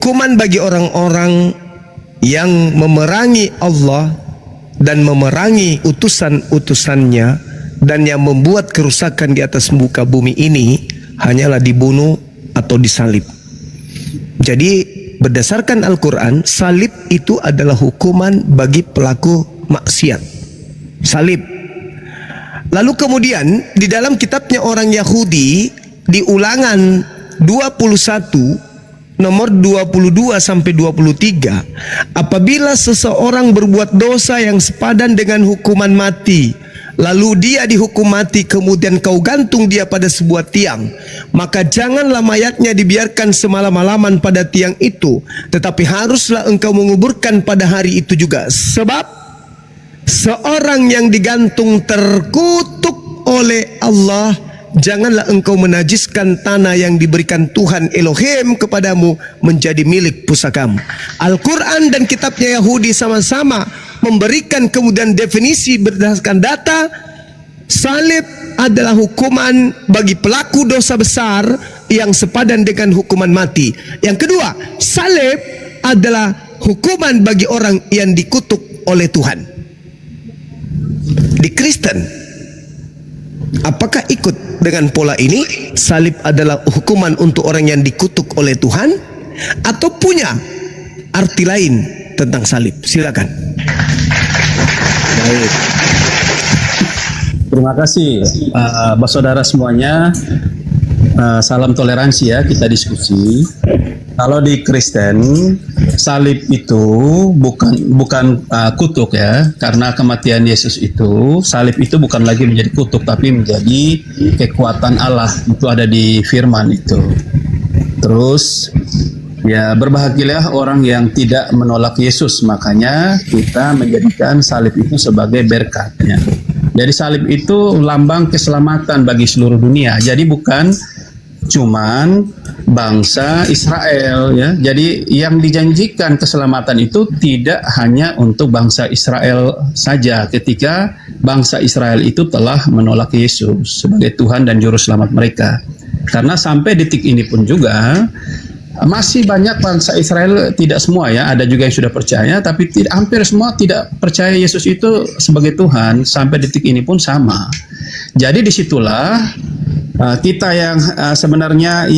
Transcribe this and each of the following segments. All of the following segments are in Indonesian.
hukuman bagi orang-orang yang memerangi Allah dan memerangi utusan-utusannya dan yang membuat kerusakan di atas muka bumi ini hanyalah dibunuh atau disalib. Jadi berdasarkan Al-Quran, salib itu adalah hukuman bagi pelaku maksiat. Salib. Lalu kemudian di dalam kitabnya orang Yahudi di Ulangan 21 nomor 22 sampai 23, apabila seseorang berbuat dosa yang sepadan dengan hukuman mati, lalu dia dihukum mati, kemudian kau gantung dia pada sebuah tiang, maka janganlah mayatnya dibiarkan semalam-malaman pada tiang itu, tetapi haruslah engkau menguburkan pada hari itu juga. Sebab seorang yang digantung terkutuk oleh Allah, janganlah engkau menajiskan tanah yang diberikan Tuhan Elohim kepadamu menjadi milik pusakamu. Al-Quran dan kitabnya Yahudi sama-sama memberikan kemudian definisi berdasarkan data. Salib adalah hukuman bagi pelaku dosa besar yang sepadan dengan hukuman mati. Yang kedua, salib adalah hukuman bagi orang yang dikutuk oleh Tuhan. Di Kristen, apakah ikut dengan pola ini? Salib adalah hukuman untuk orang yang dikutuk oleh Tuhan, atau punya arti lain tentang salib? Silakan. Baik. Terima kasih, saudara semuanya. Salam toleransi ya, kita diskusi. Kalau di Kristen, salib itu bukan kutuk ya, karena kematian Yesus itu, salib itu bukan lagi menjadi kutuk, tapi menjadi kekuatan Allah. Itu ada di firman itu. Terus ya, berbahagialah orang yang tidak menolak Yesus, makanya kita menjadikan salib itu sebagai berkatnya. Jadi salib itu lambang keselamatan bagi seluruh dunia. Jadi bukan cuman bangsa Israel ya. Jadi yang dijanjikan keselamatan itu tidak hanya untuk bangsa Israel saja, ketika bangsa Israel itu telah menolak Yesus sebagai Tuhan dan juru selamat mereka. Karena sampai detik ini pun juga masih banyak bangsa Israel, tidak semua ya, ada juga yang sudah percaya, tapi hampir semua tidak percaya Yesus itu sebagai Tuhan. Sampai detik ini pun sama. Jadi disitulah kita yang sebenarnya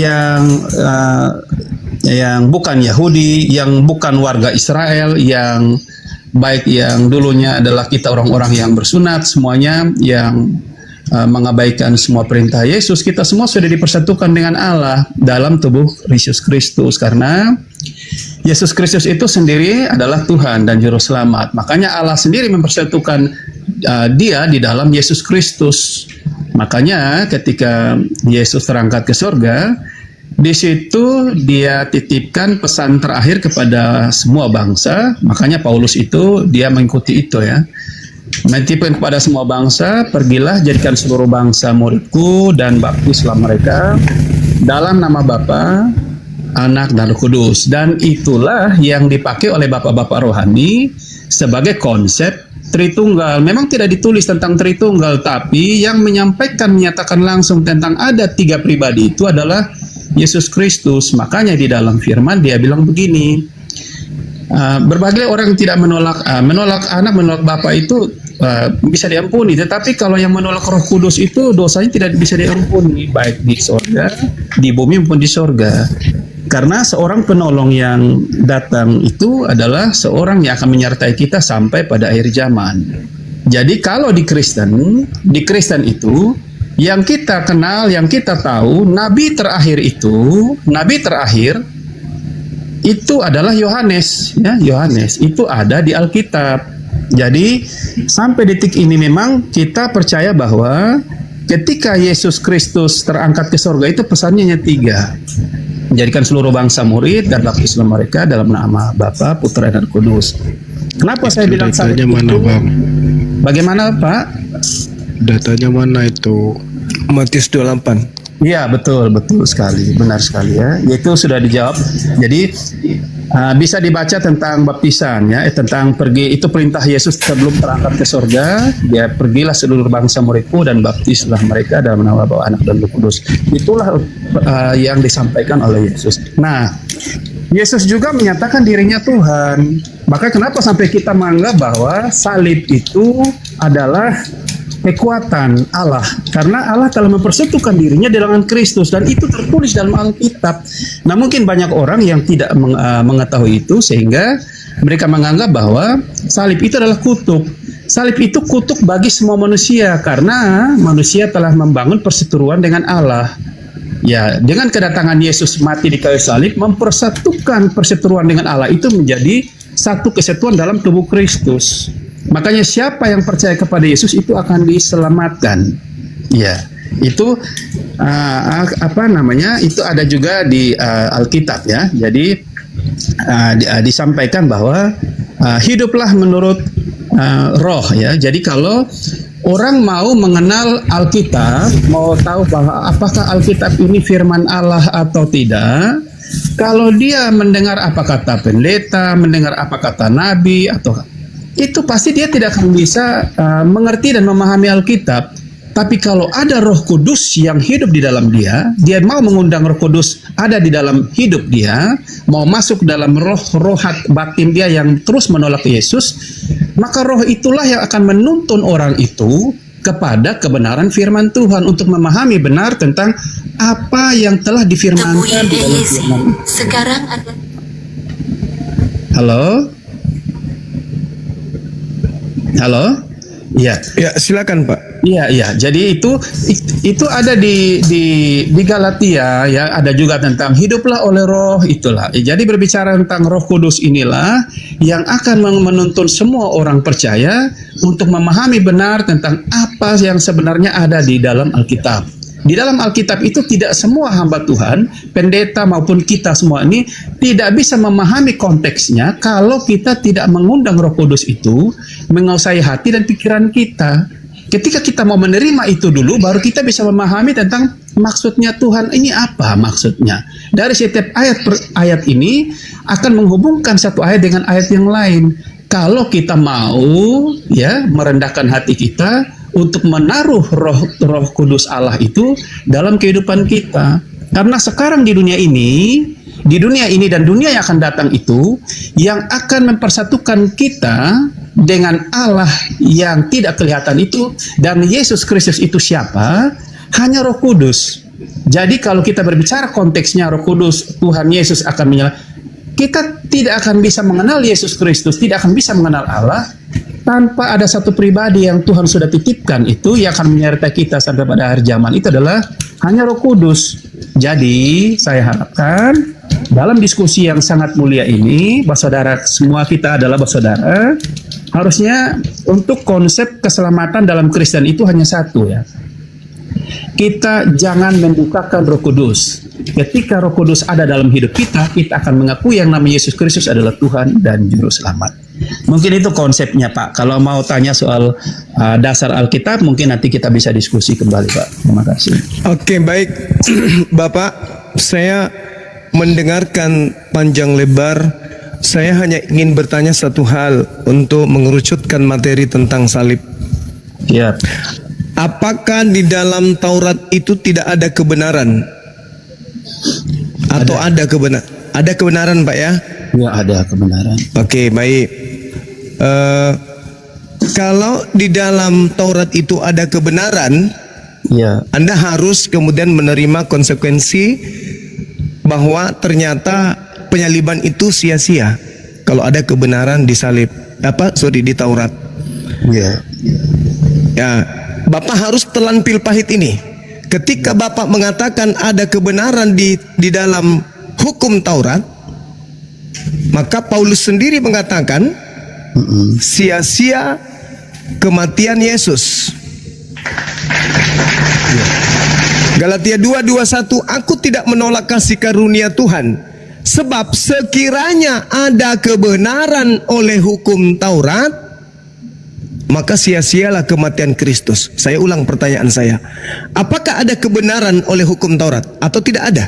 yang bukan Yahudi, yang bukan warga Israel, yang baik yang dulunya adalah kita orang-orang yang bersunat, semuanya yang mengabaikan semua perintah Yesus, kita semua sudah dipersatukan dengan Allah dalam tubuh Yesus Kristus, karena Yesus Kristus itu sendiri adalah Tuhan dan Juru Selamat. Makanya Allah sendiri mempersatukan dia di dalam Yesus Kristus. Makanya ketika Yesus terangkat ke surga, di situ dia titipkan pesan terakhir kepada semua bangsa. Makanya Paulus itu dia mengikuti itu ya. Menitipkan kepada semua bangsa, pergilah jadikan seluruh bangsa muridku dan baptislah mereka dalam nama Bapa, Anak dan Roh Kudus. Dan itulah yang dipakai oleh bapak-bapak rohani sebagai konsep Tritunggal. Memang tidak ditulis tentang Tritunggal, tapi yang menyampaikan, menyatakan langsung tentang ada tiga pribadi itu adalah Yesus Kristus. Makanya di dalam firman dia bilang begini, berbagai orang yang tidak menolak anak, menolak Bapa itu bisa diampuni, tetapi kalau yang menolak Roh Kudus itu dosanya tidak bisa diampuni, baik di sorga, di bumi maupun di sorga. Karena seorang penolong yang datang itu adalah seorang yang akan menyertai kita sampai pada akhir zaman. Jadi kalau di Kristen itu yang kita kenal, yang kita tahu, nabi terakhir itu adalah Yohanes ya. Yohanes itu ada di Alkitab. Jadi sampai detik ini memang kita percaya bahwa ketika Yesus Kristus terangkat ke surga itu pesannya hanya tiga. Menjadikan seluruh bangsa murid dan baptislah mereka dalam nama Bapa, Putra dan Kudus. Kenapa saya bilang datanya mana, Bang? Bagaimana, Pak? Datanya mana itu? Matius 28. Iya, betul sekali, benar sekali ya. Itu sudah dijawab. Jadi bisa dibaca tentang baptisan ya, tentang pergi, itu perintah Yesus sebelum terangkat ke surga. Dia pergilah seluruh bangsa muridku dan baptislah mereka dalam nama Bapa, Anak dan Roh Kudus. Itulah yang disampaikan oleh Yesus. Nah, Yesus juga menyatakan dirinya Tuhan. Maka kenapa sampai kita menganggap bahwa salib itu adalah kekuatan Allah, karena Allah telah mempersatukan dirinya dengan Kristus, dan itu tertulis dalam Alkitab. Nah, mungkin banyak orang yang tidak mengetahui itu, sehingga mereka menganggap bahwa salib itu adalah kutuk. Salib itu kutuk bagi semua manusia, karena manusia telah membangun perseteruan dengan Allah. Ya, dengan kedatangan Yesus mati di kayu salib, mempersatukan perseteruan dengan Allah itu menjadi satu kesatuan dalam tubuh Kristus. Makanya siapa yang percaya kepada Yesus itu akan diselamatkan. Ya, itu Itu ada juga di Alkitab ya. Jadi disampaikan bahwa hiduplah menurut roh ya. Jadi kalau orang mau mengenal Alkitab, mau tahu bahwa apakah Alkitab ini firman Allah atau tidak, kalau dia mendengar apa kata pendeta, mendengar apa kata nabi, atau itu pasti dia tidak akan bisa mengerti dan memahami Alkitab. Tapi kalau ada Roh Kudus yang hidup di dalam dia mau mengundang Roh Kudus ada di dalam hidup dia, mau masuk dalam rohat batin dia yang terus menolak Yesus, maka roh itulah yang akan menuntun orang itu kepada kebenaran firman Tuhan untuk memahami benar tentang apa yang telah difirmankan di dalam firman. Sekarang ada. Halo? Ya. Ya, silakan Pak. Iya. Jadi itu ada di Galatia ya, ada juga tentang hiduplah oleh roh itulah. Jadi berbicara tentang Roh Kudus inilah yang akan menuntun semua orang percaya untuk memahami benar tentang apa yang sebenarnya ada di dalam Alkitab. Di dalam Alkitab itu tidak semua hamba Tuhan, pendeta maupun kita semua ini tidak bisa memahami konteksnya kalau kita tidak mengundang Roh Kudus itu menguasai hati dan pikiran kita. Ketika kita mau menerima itu dulu, baru kita bisa memahami tentang maksudnya Tuhan ini apa maksudnya. Dari setiap ayat ini akan menghubungkan satu ayat dengan ayat yang lain. Kalau kita mau ya merendahkan hati kita untuk menaruh roh kudus Allah itu dalam kehidupan kita. Karena sekarang di dunia ini dan dunia yang akan datang itu yang akan mempersatukan kita dengan Allah yang tidak kelihatan itu, dan Yesus Kristus itu siapa? Hanya Roh Kudus. Jadi kalau kita berbicara konteksnya Roh Kudus, Tuhan Yesus akan menyelamatkan. Kita tidak akan bisa mengenal Yesus Kristus, tidak akan bisa mengenal Allah tanpa ada satu pribadi yang Tuhan sudah titipkan itu yang akan menyertai kita sampai pada akhir zaman. Itu adalah hanya Roh Kudus. Jadi saya harapkan dalam diskusi yang sangat mulia ini, saudara semua kita adalah saudara, harusnya untuk konsep keselamatan dalam Kristen itu hanya satu ya. Kita jangan membukakan Roh Kudus. Ketika Roh Kudus ada dalam hidup kita akan mengakui yang namanya Yesus Kristus adalah Tuhan dan Juru Selamat. Mungkin itu konsepnya Pak. Kalau mau tanya soal dasar Alkitab, mungkin nanti kita bisa diskusi kembali Pak. Terima kasih. Oke, baik. Bapak, saya mendengarkan panjang lebar. Saya hanya ingin bertanya satu hal untuk mengerucutkan materi tentang salib. Ya. Apakah di dalam Taurat itu tidak ada kebenaran? Atau ada kebenaran? Ada kebenaran Pak ya? Ya, ada kebenaran. Oke, baik. Kalau di dalam Taurat itu ada kebenaran, Ya. Anda harus kemudian menerima konsekuensi bahwa ternyata penyaliban itu sia-sia kalau ada kebenaran di salib. Di Taurat. Ya. Ya, Bapak harus telan pil pahit ini. Ketika Bapak mengatakan ada kebenaran di dalam hukum Taurat, maka Paulus sendiri mengatakan sia-sia kematian Yesus. Galatia 2:21, aku tidak menolak kasih karunia Tuhan, sebab sekiranya ada kebenaran oleh hukum Taurat, maka sia-sialah kematian Kristus. Saya ulang pertanyaan saya. Apakah ada kebenaran oleh hukum Taurat atau tidak ada?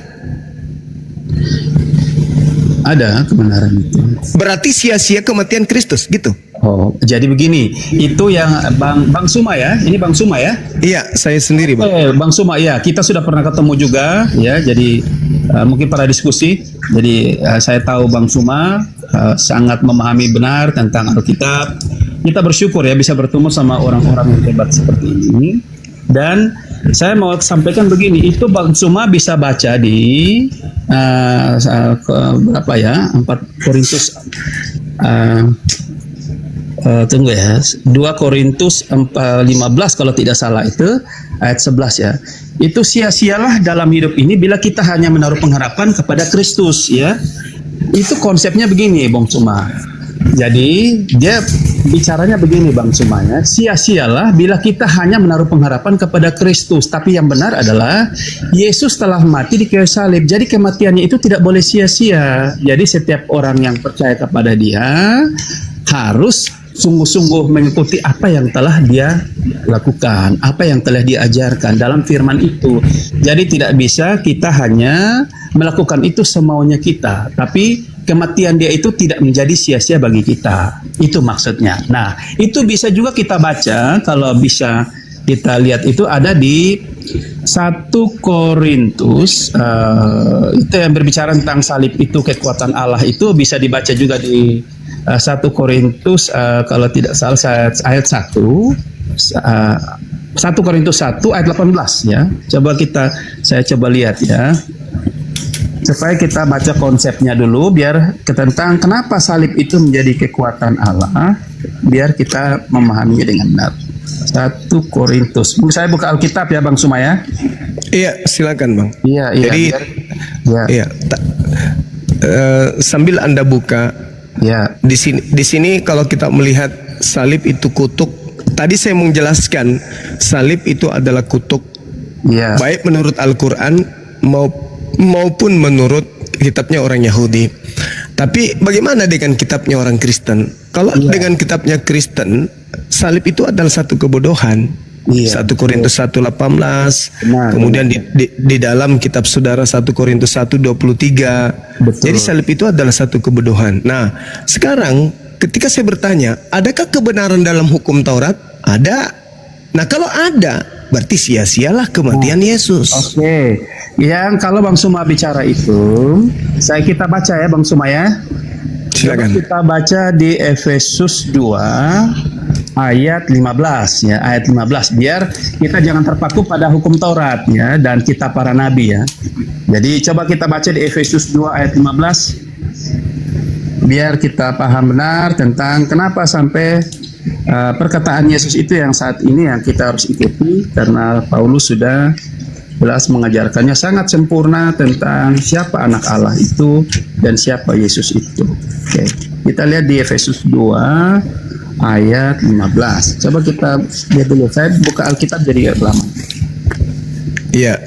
Ada kebenaran itu. Berarti sia-sia kematian Kristus, gitu. Oh, jadi begini. Itu yang Bang Suma ya. Ini Bang Suma ya. Iya, saya sendiri, Bang. Bang Suma ya. Kita sudah pernah ketemu juga ya. Jadi mungkin pada diskusi. Jadi saya tahu Bang Suma sangat memahami benar tentang Alkitab. Kita bersyukur ya bisa bertemu sama orang-orang yang hebat seperti ini. Dan saya mau sampaikan begini, itu Bang Suma bisa baca di berapa ya? 4 Korintus tunggu ya, 2 Korintus 15 kalau tidak salah itu ayat 11 ya. Itu sia-sialah dalam hidup ini bila kita hanya menaruh pengharapan kepada Kristus ya. Itu konsepnya begini Bang Suma. Jadi dia bicaranya begini Bang Suma ya. Sia-sialah bila kita hanya menaruh pengharapan kepada Kristus. Tapi yang benar adalah Yesus telah mati di kayu salib. Jadi kematiannya itu tidak boleh sia-sia. Jadi setiap orang yang percaya kepada Dia harus sungguh-sungguh mengikuti apa yang telah dia lakukan, apa yang telah diajarkan dalam firman itu. Jadi tidak bisa kita hanya melakukan itu semaunya kita, tapi kematian dia itu tidak menjadi sia-sia bagi kita. Itu maksudnya. Nah, itu bisa juga kita baca, kalau bisa kita lihat itu ada di 1 Korintus, itu yang berbicara tentang salib itu kekuatan Allah, itu bisa dibaca juga di 1 Korintus kalau tidak salah ayat 1 Korintus 1 ayat 18 ya. Saya coba lihat ya. Supaya kita baca konsepnya dulu biar tentang kenapa salib itu menjadi kekuatan Allah, biar kita memahaminya dengan benar. 1 Korintus. Saya buka Alkitab ya Bang Suma ya. Iya, silakan Bang. Iya. Jadi Iya. Sambil Anda buka, Ya. di sini kalau kita melihat salib itu kutuk. Tadi saya menjelaskan salib itu adalah kutuk. Iya. Baik menurut Al-Qur'an maupun menurut kitabnya orang Yahudi. Tapi bagaimana dengan kitabnya orang Kristen? Kalau dengan kitabnya Kristen, salib itu adalah satu kebodohan. 1 Korintus 1:18. Kemudian di dalam kitab saudara 1 Korintus 1:23. Jadi salib itu adalah satu kebodohan. Nah, sekarang ketika saya bertanya, adakah kebenaran dalam hukum Taurat? Ada. Nah, kalau ada, berarti sia-sialah kematian Yesus. Oke. Yang kalau Bang Suma bicara itu, kita baca ya Bang Suma ya. Silakan. Kita baca di Efesus 2 ayat 15 ya, ayat 15 biar kita jangan terpaku pada hukum Taurat ya dan kitab para nabi ya. Jadi coba kita baca di Efesus 2 ayat 15 biar kita paham benar tentang kenapa sampai perkataan Yesus itu yang saat ini yang kita harus ikuti, karena Paulus sudah jelas mengajarkannya sangat sempurna tentang siapa anak Allah itu dan siapa Yesus itu. Oke, kita lihat di Efesus 2 ayat 15. Coba kita lihat dulu. Saya buka Alkitab jadi lama. Iya.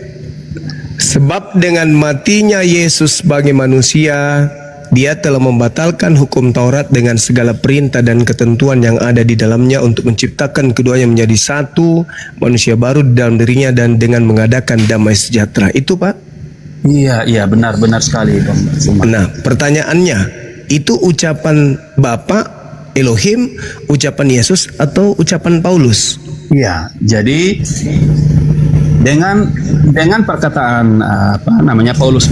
Sebab dengan matinya Yesus sebagai manusia, Dia telah membatalkan hukum Taurat dengan segala perintah dan ketentuan yang ada di dalamnya untuk menciptakan keduanya menjadi satu manusia baru di dalam dirinya dan dengan mengadakan damai sejahtera. Itu Pak? Iya, benar sekali Bang. Nah, pertanyaannya, itu ucapan Bapa Elohim, ucapan Yesus atau ucapan Paulus? Iya, jadi dengan perkataan Paulus.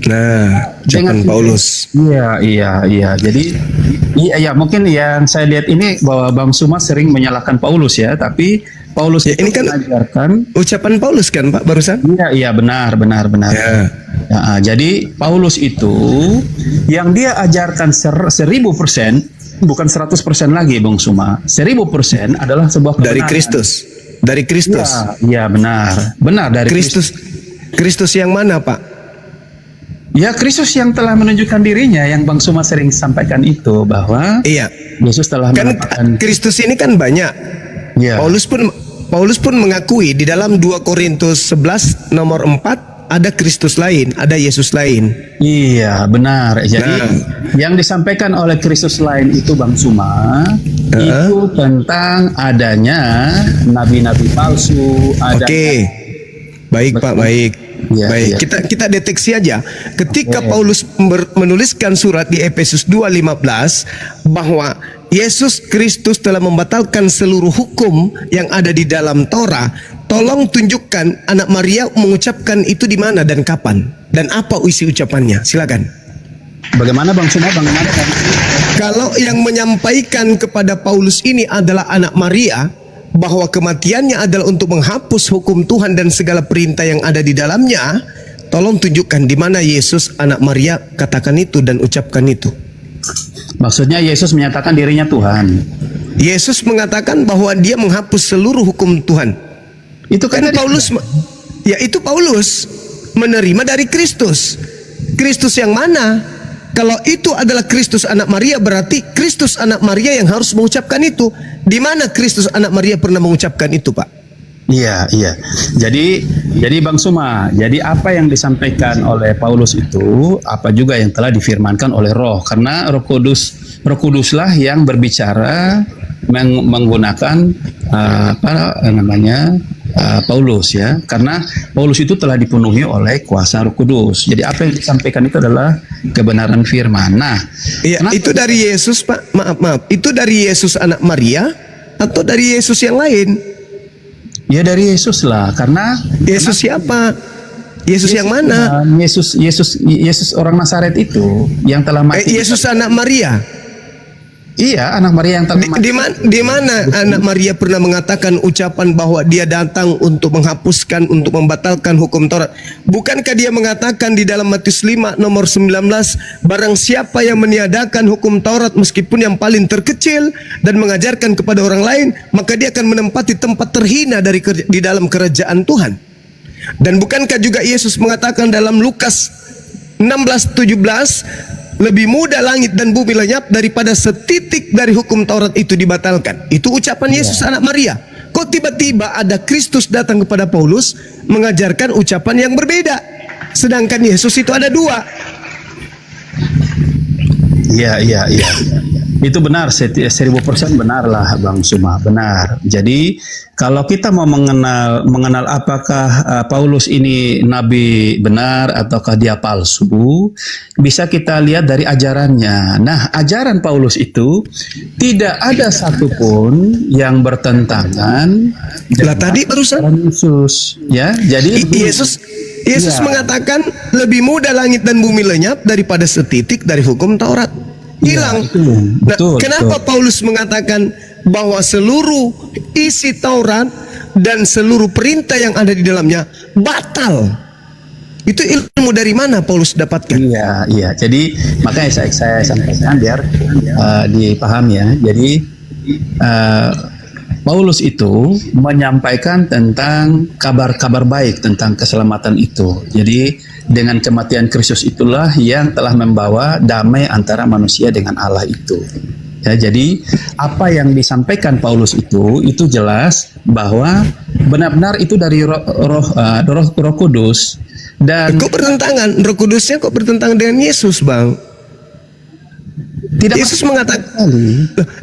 Nah, ucapan Paulus. Iya. Jadi mungkin yang saya lihat ini bahwa Bang Suma sering menyalahkan Paulus ya, tapi Paulus ya, ini kan mengajarkan ucapan Paulus kan Pak barusan? Iya, benar. Ya. Ya, jadi Paulus itu yang dia ajarkan 1000%, bukan 100% lagi Bang Suma. 1000% adalah sebuah kebenaran. Dari Kristus. Iya, benar dari Kristus. Kristus yang mana Pak? Ya, Kristus yang telah menunjukkan dirinya, yang Bang Suma sering sampaikan itu bahwa iya, Yesus telah kan Kristus ini kan banyak. Ya. Paulus pun mengakui di dalam 2 Korintus 11 nomor 4 ada Kristus lain, ada Yesus lain. Iya, benar. Jadi yang disampaikan oleh Kristus lain itu Bang Suma itu tentang adanya nabi-nabi palsu, Baik Pak, baik. Ya, Baik, ya. kita deteksi aja. Ketika Paulus menuliskan surat di Efesus 2:15 bahwa Yesus Kristus telah membatalkan seluruh hukum yang ada di dalam Torah, tolong tunjukkan anak Maria mengucapkan itu di mana dan kapan dan apa isi ucapannya. Silakan. Bagaimana Bang Suma? Bagaimana Bang? Kalau yang menyampaikan kepada Paulus ini adalah anak Maria, bahwa kematiannya adalah untuk menghapus hukum Tuhan dan segala perintah yang ada di dalamnya, tolong tunjukkan di mana Yesus anak Maria katakan itu dan ucapkan itu. Maksudnya Yesus menyatakan dirinya Tuhan. Yesus mengatakan bahwa dia menghapus seluruh hukum Tuhan. Itu Kan Paulus, ya itu Paulus menerima dari Kristus. Kristus yang mana? Kalau itu adalah Kristus anak Maria, berarti Kristus anak Maria yang harus mengucapkan itu. Di mana Kristus anak Maria pernah mengucapkan itu, Pak? Iya, iya. Jadi Bang Suma, jadi apa yang disampaikan oleh Paulus itu apa juga yang telah difirmankan oleh Roh, karena Roh Kuduslah yang berbicara menggunakan Paulus ya, karena Paulus itu telah dipenuhi oleh kuasa Roh Kudus. Jadi apa yang disampaikan itu adalah kebenaran firman. Nah, Iya, itu dari Yesus, Pak. Maaf. Itu dari Yesus anak Maria atau dari Yesus yang lain? ya dari Yesus lah, karena Yesus siapa? Yesus yang mana? Yesus orang Nazaret itu yang telah mati. Yesus anak Maria. Iya, anak Maria yang telah mati. Di mana anak Maria pernah mengatakan ucapan bahwa dia datang untuk menghapuskan, untuk membatalkan hukum Taurat? Bukankah dia mengatakan di dalam Matius 5 nomor 19, barang siapa yang meniadakan hukum Taurat meskipun yang paling terkecil dan mengajarkan kepada orang lain, maka dia akan menempati tempat terhina di dalam kerajaan Tuhan. Dan bukankah juga Yesus mengatakan dalam Lukas 16:17, lebih mudah langit dan bumi lenyap daripada setitik dari hukum Taurat itu dibatalkan. Itu ucapan Yesus anak Maria. Kok tiba-tiba ada Kristus datang kepada Paulus mengajarkan ucapan yang berbeda, sedangkan Yesus itu ada dua. Iya. Itu benar, 1000% benar lah Bang Suma, benar. Jadi kalau kita mau mengenal apakah Paulus ini nabi benar ataukah dia palsu, bisa kita lihat dari ajarannya. Nah, ajaran Paulus itu tidak ada satupun yang bertentangan Lah tadi barusan dengan Yesus, ya. Jadi Yesus Ya. mengatakan lebih mudah langit dan bumi lenyap daripada setitik dari hukum Taurat. Hilang. betul, Kenapa Paulus mengatakan bahwa seluruh isi Taurat dan seluruh perintah yang ada di dalamnya batal? Itu ilmu dari mana Paulus dapatkan? Iya. Jadi makanya saya sampaikan biar dipahami ya. Jadi Paulus itu menyampaikan tentang kabar-kabar baik tentang keselamatan itu. Jadi dengan kematian Kristus itulah yang telah membawa damai antara manusia dengan Allah itu. Ya, jadi apa yang disampaikan Paulus itu jelas bahwa benar-benar itu dari Roh Kudus. Dan Kok bertentangan? Roh Kudusnya kok bertentangan dengan Yesus, Bang? tidak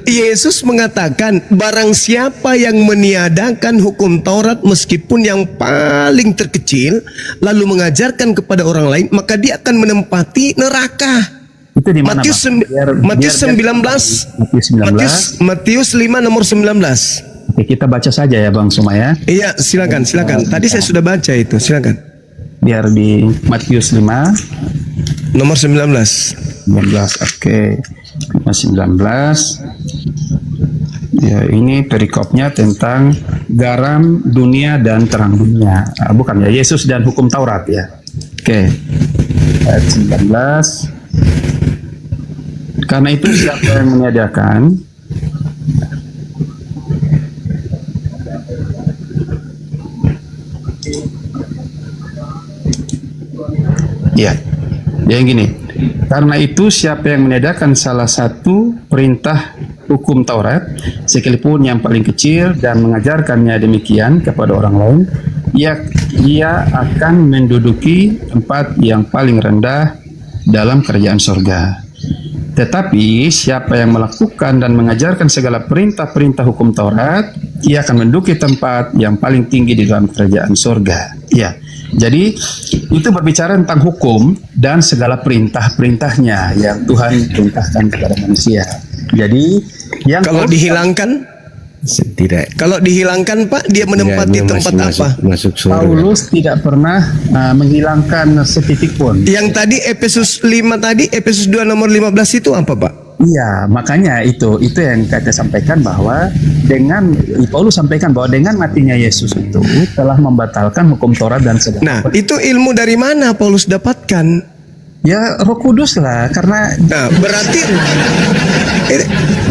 Yesus mengatakan barang siapa yang meniadakan hukum Taurat meskipun yang paling terkecil lalu mengajarkan kepada orang lain, maka dia akan menempati neraka. itu di mana, Matius Bang? Matius 19. Matius 5 nomor 19. Oke, kita baca saja ya Bang Suma ya. Iya, silakan. Tadi saya sudah baca itu, silakan. Biar di Matius 5 Nomor 19. 19, oke. 19. Ya, ini perikopnya tentang garam dunia dan terang dunia. Bukan ya, Yesus dan hukum Taurat ya. Oke. Ayat 19. Karena itu siapa yang meniadakan ya. Yang gini. Karena itu siapa yang meniadakan salah satu perintah hukum Taurat, sekalipun yang paling kecil, dan mengajarkannya demikian kepada orang lain, ia akan menduduki tempat yang paling rendah dalam kerajaan sorga. Tetapi siapa yang melakukan dan mengajarkan segala perintah-perintah hukum Taurat, ia akan menduduki tempat yang paling tinggi di dalam kerajaan sorga. Ya, Jadi itu berbicara tentang hukum dan segala perintah-perintahnya yang Tuhan perintahkan kepada manusia. Jadi yang Kalau dihilangkan, kalau dihilangkan Pak, dia menempati tempat apa? Masuk surga. Paulus tidak pernah menghilangkan setitik pun. Yang tadi Efesus 5 tadi, Efesus 2 nomor 15 itu apa Pak? Iya, makanya itu yang kita sampaikan bahwa Paulus sampaikan bahwa dengan matinya Yesus itu telah membatalkan hukum Taurat dan segala. Nah, itu ilmu dari mana Paulus dapatkan? Ya Roh Kudus lah, karena Nah,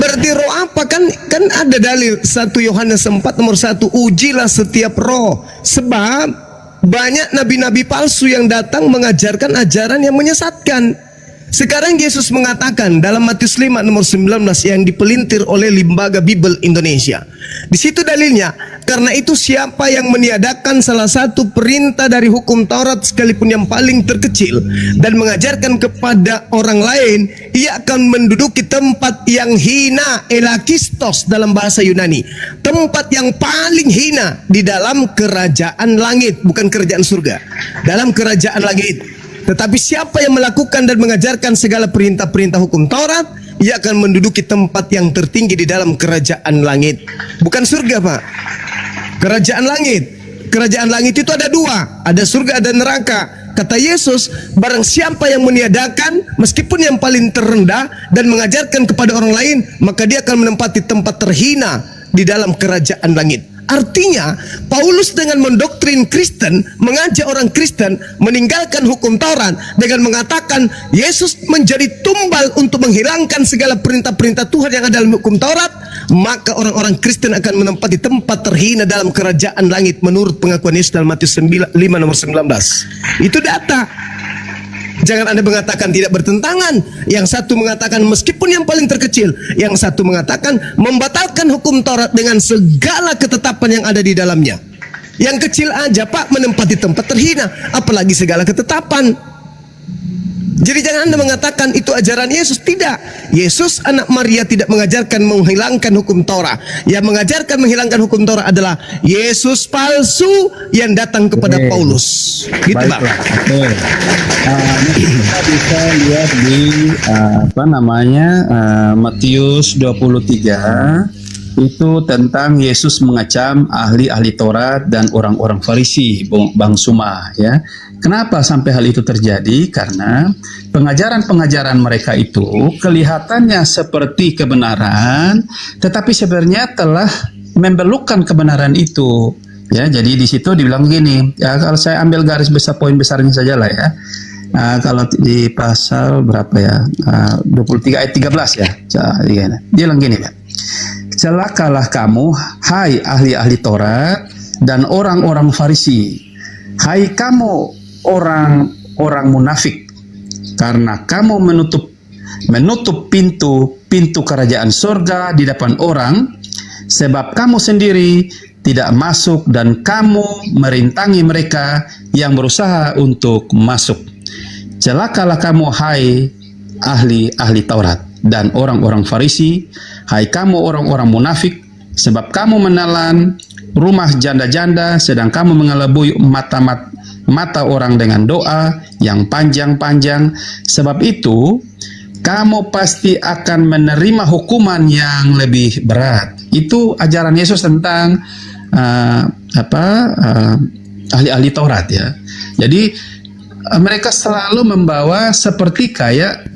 berarti roh apa kan ada dalil 1 Yohanes 4 nomor 1, ujilah setiap roh, sebab banyak nabi-nabi palsu yang datang mengajarkan ajaran yang menyesatkan. Sekarang Yesus mengatakan dalam Matius 5 nomor 19 yang dipelintir oleh Lembaga Bible Indonesia. Di situ dalilnya, karena itu siapa yang meniadakan salah satu perintah dari hukum Taurat sekalipun yang paling terkecil dan mengajarkan kepada orang lain, ia akan menduduki tempat yang hina, elakistos dalam bahasa Yunani. Tempat yang paling hina di dalam kerajaan langit, bukan kerajaan surga. Dalam kerajaan langit. Tetapi siapa yang melakukan dan mengajarkan segala perintah-perintah hukum Taurat, ia akan menduduki tempat yang tertinggi di dalam kerajaan langit. Bukan surga Pak, kerajaan langit. Kerajaan langit itu ada dua, ada surga, ada neraka. Kata Yesus, barang siapa yang meniadakan meskipun yang paling terendah dan mengajarkan kepada orang lain, maka dia akan menempati tempat terhina di dalam kerajaan langit. Artinya, Paulus dengan mendoktrin Kristen, mengajak orang Kristen meninggalkan hukum Taurat dengan mengatakan Yesus menjadi tumbal untuk menghilangkan segala perintah-perintah Tuhan yang ada dalam hukum Taurat, maka orang-orang Kristen akan menempati tempat terhina dalam kerajaan langit menurut pengakuan Yesus dalam Matius 5 nomor 19. Itu data. Jangan Anda mengatakan tidak bertentangan. Yang satu mengatakan meskipun yang paling terkecil, yang satu mengatakan membatalkan hukum Taurat dengan segala ketetapan yang ada di dalamnya. Yang kecil aja Pak menempati tempat terhina, apalagi segala ketetapan. Jadi jangan Anda mengatakan itu ajaran Yesus. Tidak. Yesus anak Maria tidak mengajarkan menghilangkan hukum Taurat. Yang mengajarkan menghilangkan hukum Taurat adalah Yesus palsu yang datang kepada Paulus. Gitu Bang. Oke. Kita bisa lihat di Matius 23 itu tentang Yesus mengecam ahli-ahli Taurat dan orang-orang Farisi, Bang Suma, ya. Kenapa sampai hal itu terjadi? Karena pengajaran-pengajaran mereka itu kelihatannya seperti kebenaran, tetapi sebenarnya telah membelokkan kebenaran itu. Ya, jadi di situ dibilang begini. Ya, kalau saya ambil garis besar poin besarnya saja lah ya. Kalau di pasal berapa ya? 23 ayat 13 ya. Dia bilang gini ya. Celakalah kamu, hai ahli-ahli Taurat dan orang-orang Farisi. Hai kamu orang-orang munafik, karena kamu menutup pintu kerajaan surga di depan orang, sebab kamu sendiri tidak masuk dan kamu merintangi mereka yang berusaha untuk masuk. Celakalah kamu, hai ahli-ahli Taurat dan orang-orang Farisi, hai kamu orang-orang munafik, sebab kamu menelan rumah janda-janda sedang kamu mengelabui mata orang dengan doa yang panjang-panjang. Sebab itu kamu pasti akan menerima hukuman yang lebih berat. Itu ajaran Yesus tentang ahli-ahli Taurat ya. Jadi mereka selalu membawa seperti kayak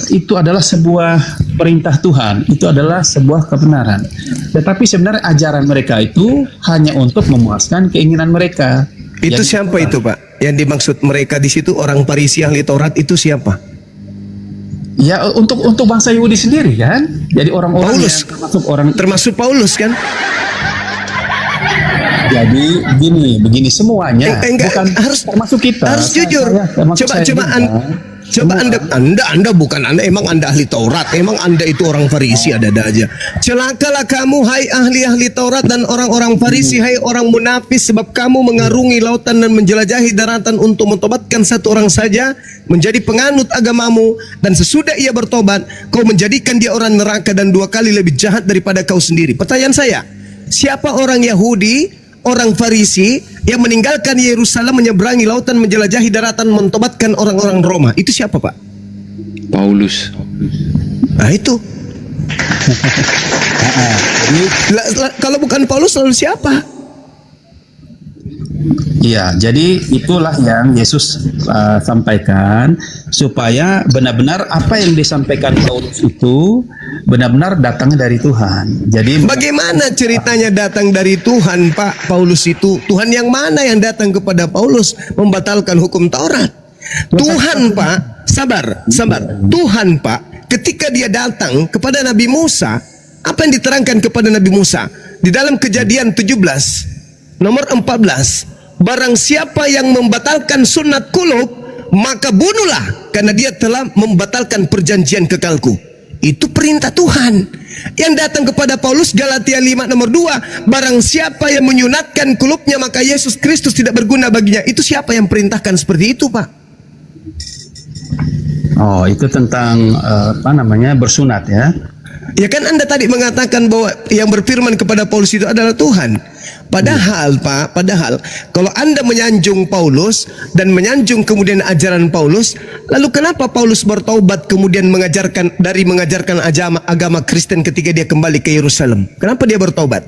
itu adalah sebuah perintah Tuhan, itu adalah sebuah kebenaran. Tetapi sebenarnya ajaran mereka itu hanya untuk memuaskan keinginan mereka. Itu siapa itu Pak? Yang dimaksud mereka di situ orang Farisi ahli Taurat itu siapa? Ya untuk bangsa Yahudi sendiri kan. Jadi orang-orang Paulus, termasuk Paulus kan? Jadi begini semuanya enggak, bukan harus termasuk kita. Harus jujur. Coba Anda bukan Anda, emang Anda ahli Taurat, emang Anda itu orang Farisi, ada-ada aja. Celakalah kamu, hai ahli-ahli Taurat dan orang-orang Farisi, hai orang munafik, sebab kamu mengarungi lautan dan menjelajahi daratan untuk mentobatkan satu orang saja menjadi penganut agamamu, dan sesudah ia bertobat, kau menjadikan dia orang neraka dan 2 kali lebih jahat daripada kau sendiri. Pertanyaan saya, siapa orang Yahudi, orang Farisi yang meninggalkan Yerusalem, menyeberangi lautan, menjelajahi daratan, mentobatkan orang-orang Roma. Itu siapa, Pak? Paulus. Nah itu. Kalau bukan Paulus lalu siapa? Iya, jadi itulah yang Yesus sampaikan supaya benar-benar apa yang disampaikan Paulus itu benar-benar datangnya dari Tuhan. Jadi Bagaimana ceritanya datang dari Tuhan, Pak? Paulus itu Tuhan yang mana yang datang kepada Paulus membatalkan hukum Taurat? Tuhan, Pak, sabar. Tuhan, Pak, ketika dia datang kepada Nabi Musa, apa yang diterangkan kepada Nabi Musa? Di dalam Kejadian 17 nomor 14, barang siapa yang membatalkan sunat kulub, maka bunuhlah, karena dia telah membatalkan perjanjian kekalku. Itu perintah Tuhan yang datang kepada Paulus. Galatia 5 nomor 2, barang siapa yang menyunatkan kulubnya, maka Yesus Kristus tidak berguna baginya. Itu siapa yang perintahkan seperti itu, Pak? oh, itu tentang bersunat ya. Ya kan Anda tadi mengatakan bahwa yang berfirman kepada Paulus itu adalah Tuhan. Padahal Pak, kalau Anda menyanjung Paulus dan menyanjung kemudian ajaran Paulus, lalu kenapa Paulus bertaubat kemudian mengajarkan agama Kristen ketika dia kembali ke Yerusalem? Kenapa dia bertaubat?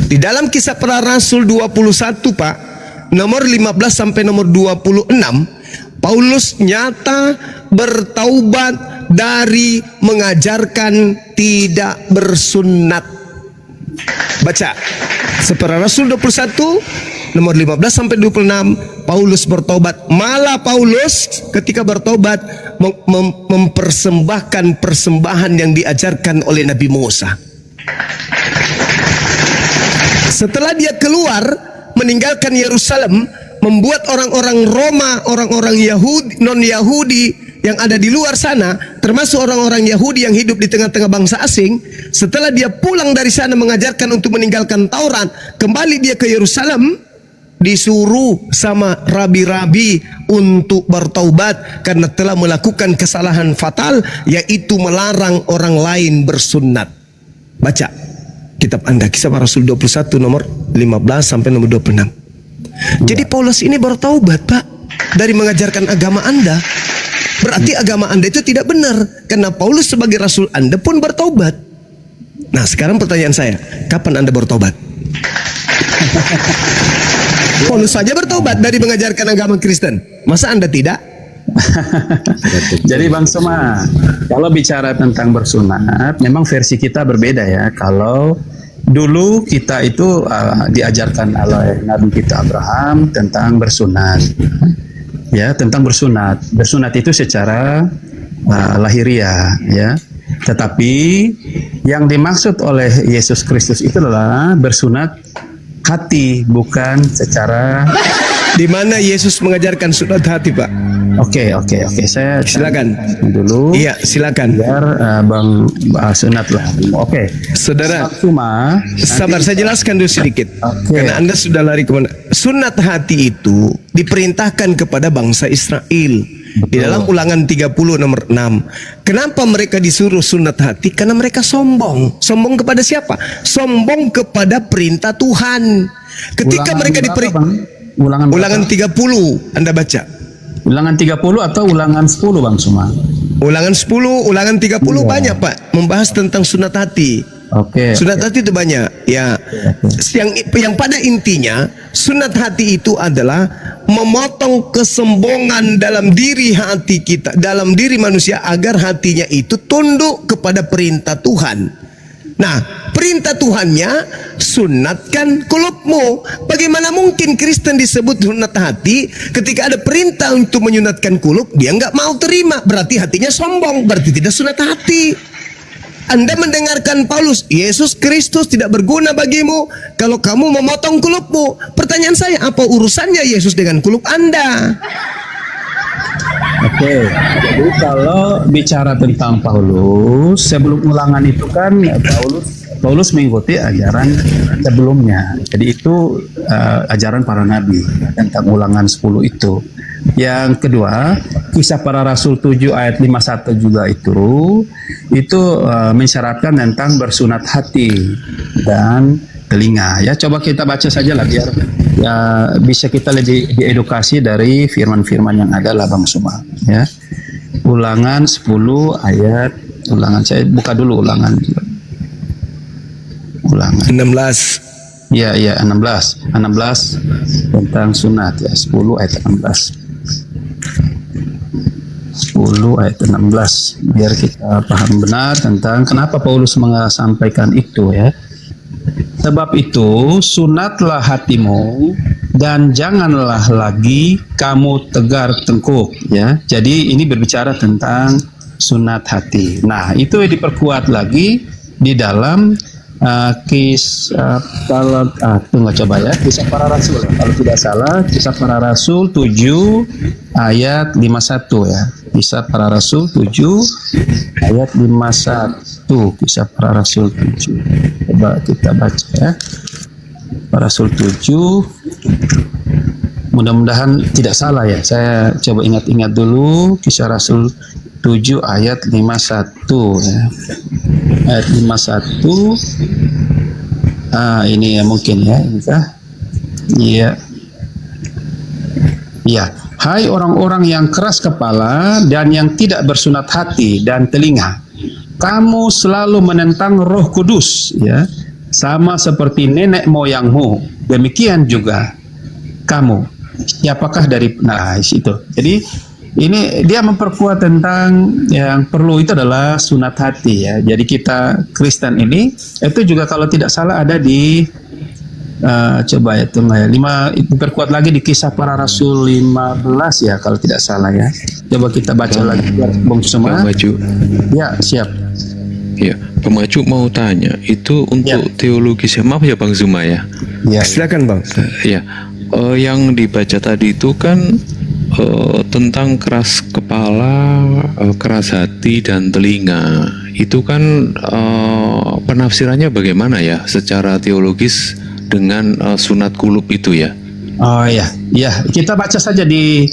Di dalam Kisah Para Rasul 21, Pak, nomor 15 sampai nomor 26, Paulus nyata bertaubat dari mengajarkan tidak bersunat. Baca Para Rasul 21 nomor 15 sampai 26, Paulus bertobat. Malah Paulus ketika bertobat mempersembahkan persembahan yang diajarkan oleh Nabi Musa. Setelah dia keluar meninggalkan Yerusalem, membuat orang-orang Roma, orang-orang Yahudi, non-Yahudi yang ada di luar sana, termasuk orang-orang Yahudi yang hidup di tengah-tengah bangsa asing, setelah dia pulang dari sana mengajarkan untuk meninggalkan Taurat, kembali dia ke Yerusalem, disuruh sama rabi-rabi untuk bertaubat karena telah melakukan kesalahan fatal, yaitu melarang orang lain bersunat. Baca kitab Anda, Kisah Para Rasul 21 nomor 15 sampai nomor 26. Jadi Paulus ini bertaubat, Pak, dari mengajarkan agama Anda. Berarti agama Anda itu tidak benar, karena Paulus sebagai rasul Anda pun bertaubat. Nah, sekarang pertanyaan saya, kapan Anda bertobat? Paulus saja bertobat dari mengajarkan agama Kristen, masa Anda tidak? Jadi Bang Soma, kalau bicara tentang bersunat, memang versi kita berbeda ya. Kalau dulu kita itu diajarkan oleh Nabi kita Abraham tentang bersunat. Ya, tentang bersunat. Bersunat itu secara lahiriah ya. Tetapi yang dimaksud oleh Yesus Kristus itu adalah bersunat hati, bukan secara. Di mana Yesus mengajarkan sunat hati, Pak? Oke. Saya silakan dulu. Iya, silakan. Biar Bang sunat lah. Oke. Saudara, cuma sabar, saya jelaskan dulu sedikit. Karena Anda sudah lari kemana. Sunat hati itu diperintahkan kepada bangsa Israel. Betul. Di dalam Ulangan 30 nomor 6. Kenapa mereka disuruh sunat hati? Karena mereka sombong. Sombong kepada siapa? Sombong kepada perintah Tuhan. Ketika Ulangan mereka Ulangan 30 Anda baca. Ulangan 30 atau Ulangan 10 Bang Suma? Ulangan 10, Ulangan 30 banyak, Pak, membahas tentang sunat hati. Sunat hati itu banyak ya. Yang pada intinya sunat hati itu adalah memotong kesombongan dalam diri hati kita, dalam diri manusia, agar hatinya itu tunduk kepada perintah Tuhan. Nah, perintah Tuhannya sunatkan kulubmu. Bagaimana mungkin Kristen disebut sunat hati ketika ada perintah untuk menyunatkan kulub, dia nggak mau terima, berarti hatinya sombong, berarti tidak sunat hati. Anda mendengarkan Paulus, Yesus Kristus tidak berguna bagimu kalau kamu memotong kulubmu. Pertanyaan saya, apa urusannya Yesus dengan kulub Anda? Oke, jadi kalau bicara tentang Paulus, sebelum Ulangan itu kan Paulus mengikuti ajaran sebelumnya. Jadi itu ajaran para nabi tentang Ulangan 10 itu. Yang kedua, Kisah Para Rasul 7 ayat 51 juga itu mensyaratkan tentang bersunat hati dan telinga. Ya, coba kita baca saja lah biar ya bisa kita lebih diedukasi dari firman-firman yang ada lah Bang Suma. Ya, Ulangan 10 ayat saya buka dulu Ulangan 16. Ya, 16 tentang sunat ya, 10 ayat 16. 10 ayat 16 biar kita paham benar tentang kenapa Paulus menyampaikan itu ya. Sebab itu sunatlah hatimu dan janganlah lagi kamu tegar tengkuk ya. Jadi ini berbicara tentang sunat hati. Nah, itu diperkuat lagi di dalam Kisah Para Rasul ya. Kalau tidak salah Kisah Para Rasul 7 ayat 51 ya. Kisah Para Rasul 7 ayat 51. Kisah Para Rasul 7. Coba kita baca ya. Para Rasul 7. Mudah-mudahan tidak salah ya. Saya coba ingat-ingat dulu Kisah Rasul 7 ayat 51 ya. Ayat 51. Ini ya mungkin ya. Iya. Ya, hai orang-orang yang keras kepala dan yang tidak bersunat hati dan telinga, kamu selalu menentang Roh Kudus ya, sama seperti nenek moyangmu. Demikian juga kamu. Siapakah dari itu. Jadi ini dia memperkuat tentang yang perlu itu adalah sunat hati ya. Jadi kita Kristen ini itu juga kalau tidak salah ada di coba ya tengah ya 5, diperkuat lagi di Kisah Para Rasul 15 ya kalau tidak salah ya. Coba kita baca lagi Bung Suma. Ya, siap. Ya, Pemacu mau tanya, itu untuk teologisnya, maaf ya Bang Zuma ya. Ya, Silakan Bang. Ya, yang dibaca tadi itu kan tentang keras kepala, keras hati dan telinga. Itu kan penafsirannya bagaimana ya secara teologis dengan sunat kulub itu ya? Oh ya, kita baca saja di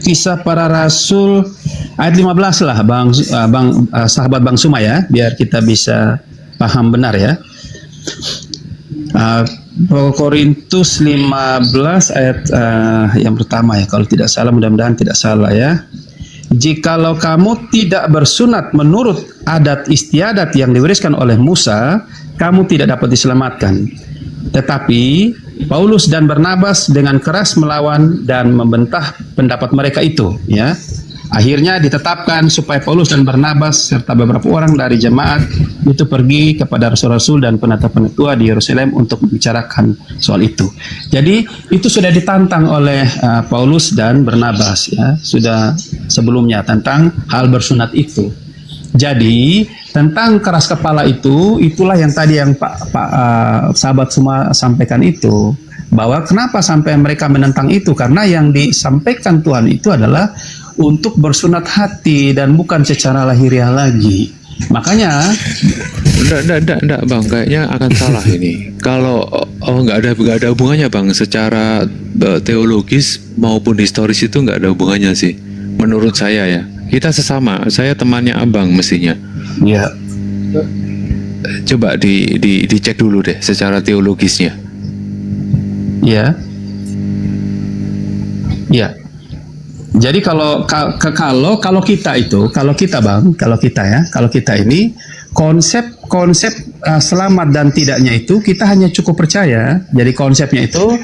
Kisah Para Rasul ayat 15 lah, sahabat Bang Suma ya, biar kita bisa paham benar ya. Korintus 15 ayat yang pertama ya, kalau tidak salah, mudah-mudahan tidak salah ya. Jikalau kamu tidak bersunat menurut adat istiadat yang diwariskan oleh Musa, kamu tidak dapat diselamatkan. Tetapi Paulus dan Barnabas dengan keras melawan dan membantah pendapat mereka itu ya. Akhirnya ditetapkan supaya Paulus dan Barnabas serta beberapa orang dari jemaat itu pergi kepada rasul-rasul dan penata-penatua di Yerusalem untuk membicarakan soal itu. Jadi itu sudah ditantang oleh Paulus dan Barnabas ya, sudah sebelumnya tentang hal bersunat itu. Jadi tentang keras kepala itu, itulah yang tadi yang Pak sahabat semua sampaikan itu, bahwa kenapa sampai mereka menentang itu, karena yang disampaikan Tuhan itu adalah untuk bersunat hati dan bukan secara lahiriah lagi. Makanya enggak Bang, kayaknya akan salah ini. Kalau enggak ada hubungannya Bang, secara teologis maupun historis itu enggak ada hubungannya sih. Menurut saya ya. Kita sesama, saya temannya Abang mestinya. ya, Coba dicek dulu deh secara teologisnya. ya. Jadi kalau kita ini konsep selamat dan tidaknya itu kita hanya cukup percaya. Jadi konsepnya itu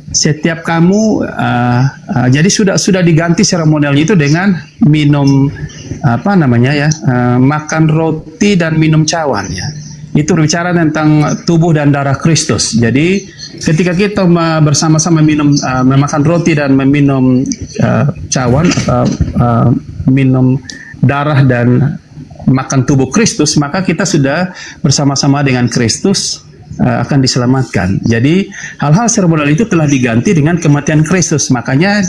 setiap kamu jadi sudah diganti seremonialnya itu dengan minum makan roti dan minum cawan ya. Itu berbicara tentang tubuh dan darah Kristus. Jadi ketika kita bersama-sama memakan roti dan meminum cawan atau minum darah dan makan tubuh Kristus, maka kita sudah bersama-sama dengan Kristus akan diselamatkan. Jadi hal-hal seremonial itu telah diganti dengan kematian Kristus. Makanya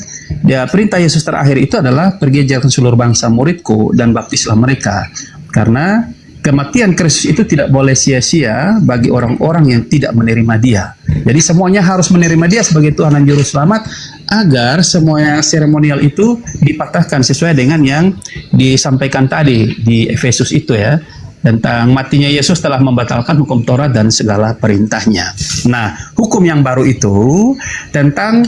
perintah Yesus terakhir itu adalah pergi ajarkan seluruh bangsa muridku dan baptislah mereka. Karena kematian Kristus itu tidak boleh sia-sia bagi orang-orang yang tidak menerima Dia. Jadi semuanya harus menerima dia sebagai Tuhan dan Juru Selamat agar semuanya seremonial itu dipatahkan sesuai dengan yang disampaikan tadi di Efesus itu ya. Tentang matinya Yesus telah membatalkan hukum Taurat dan segala perintahnya. Nah, hukum yang baru itu tentang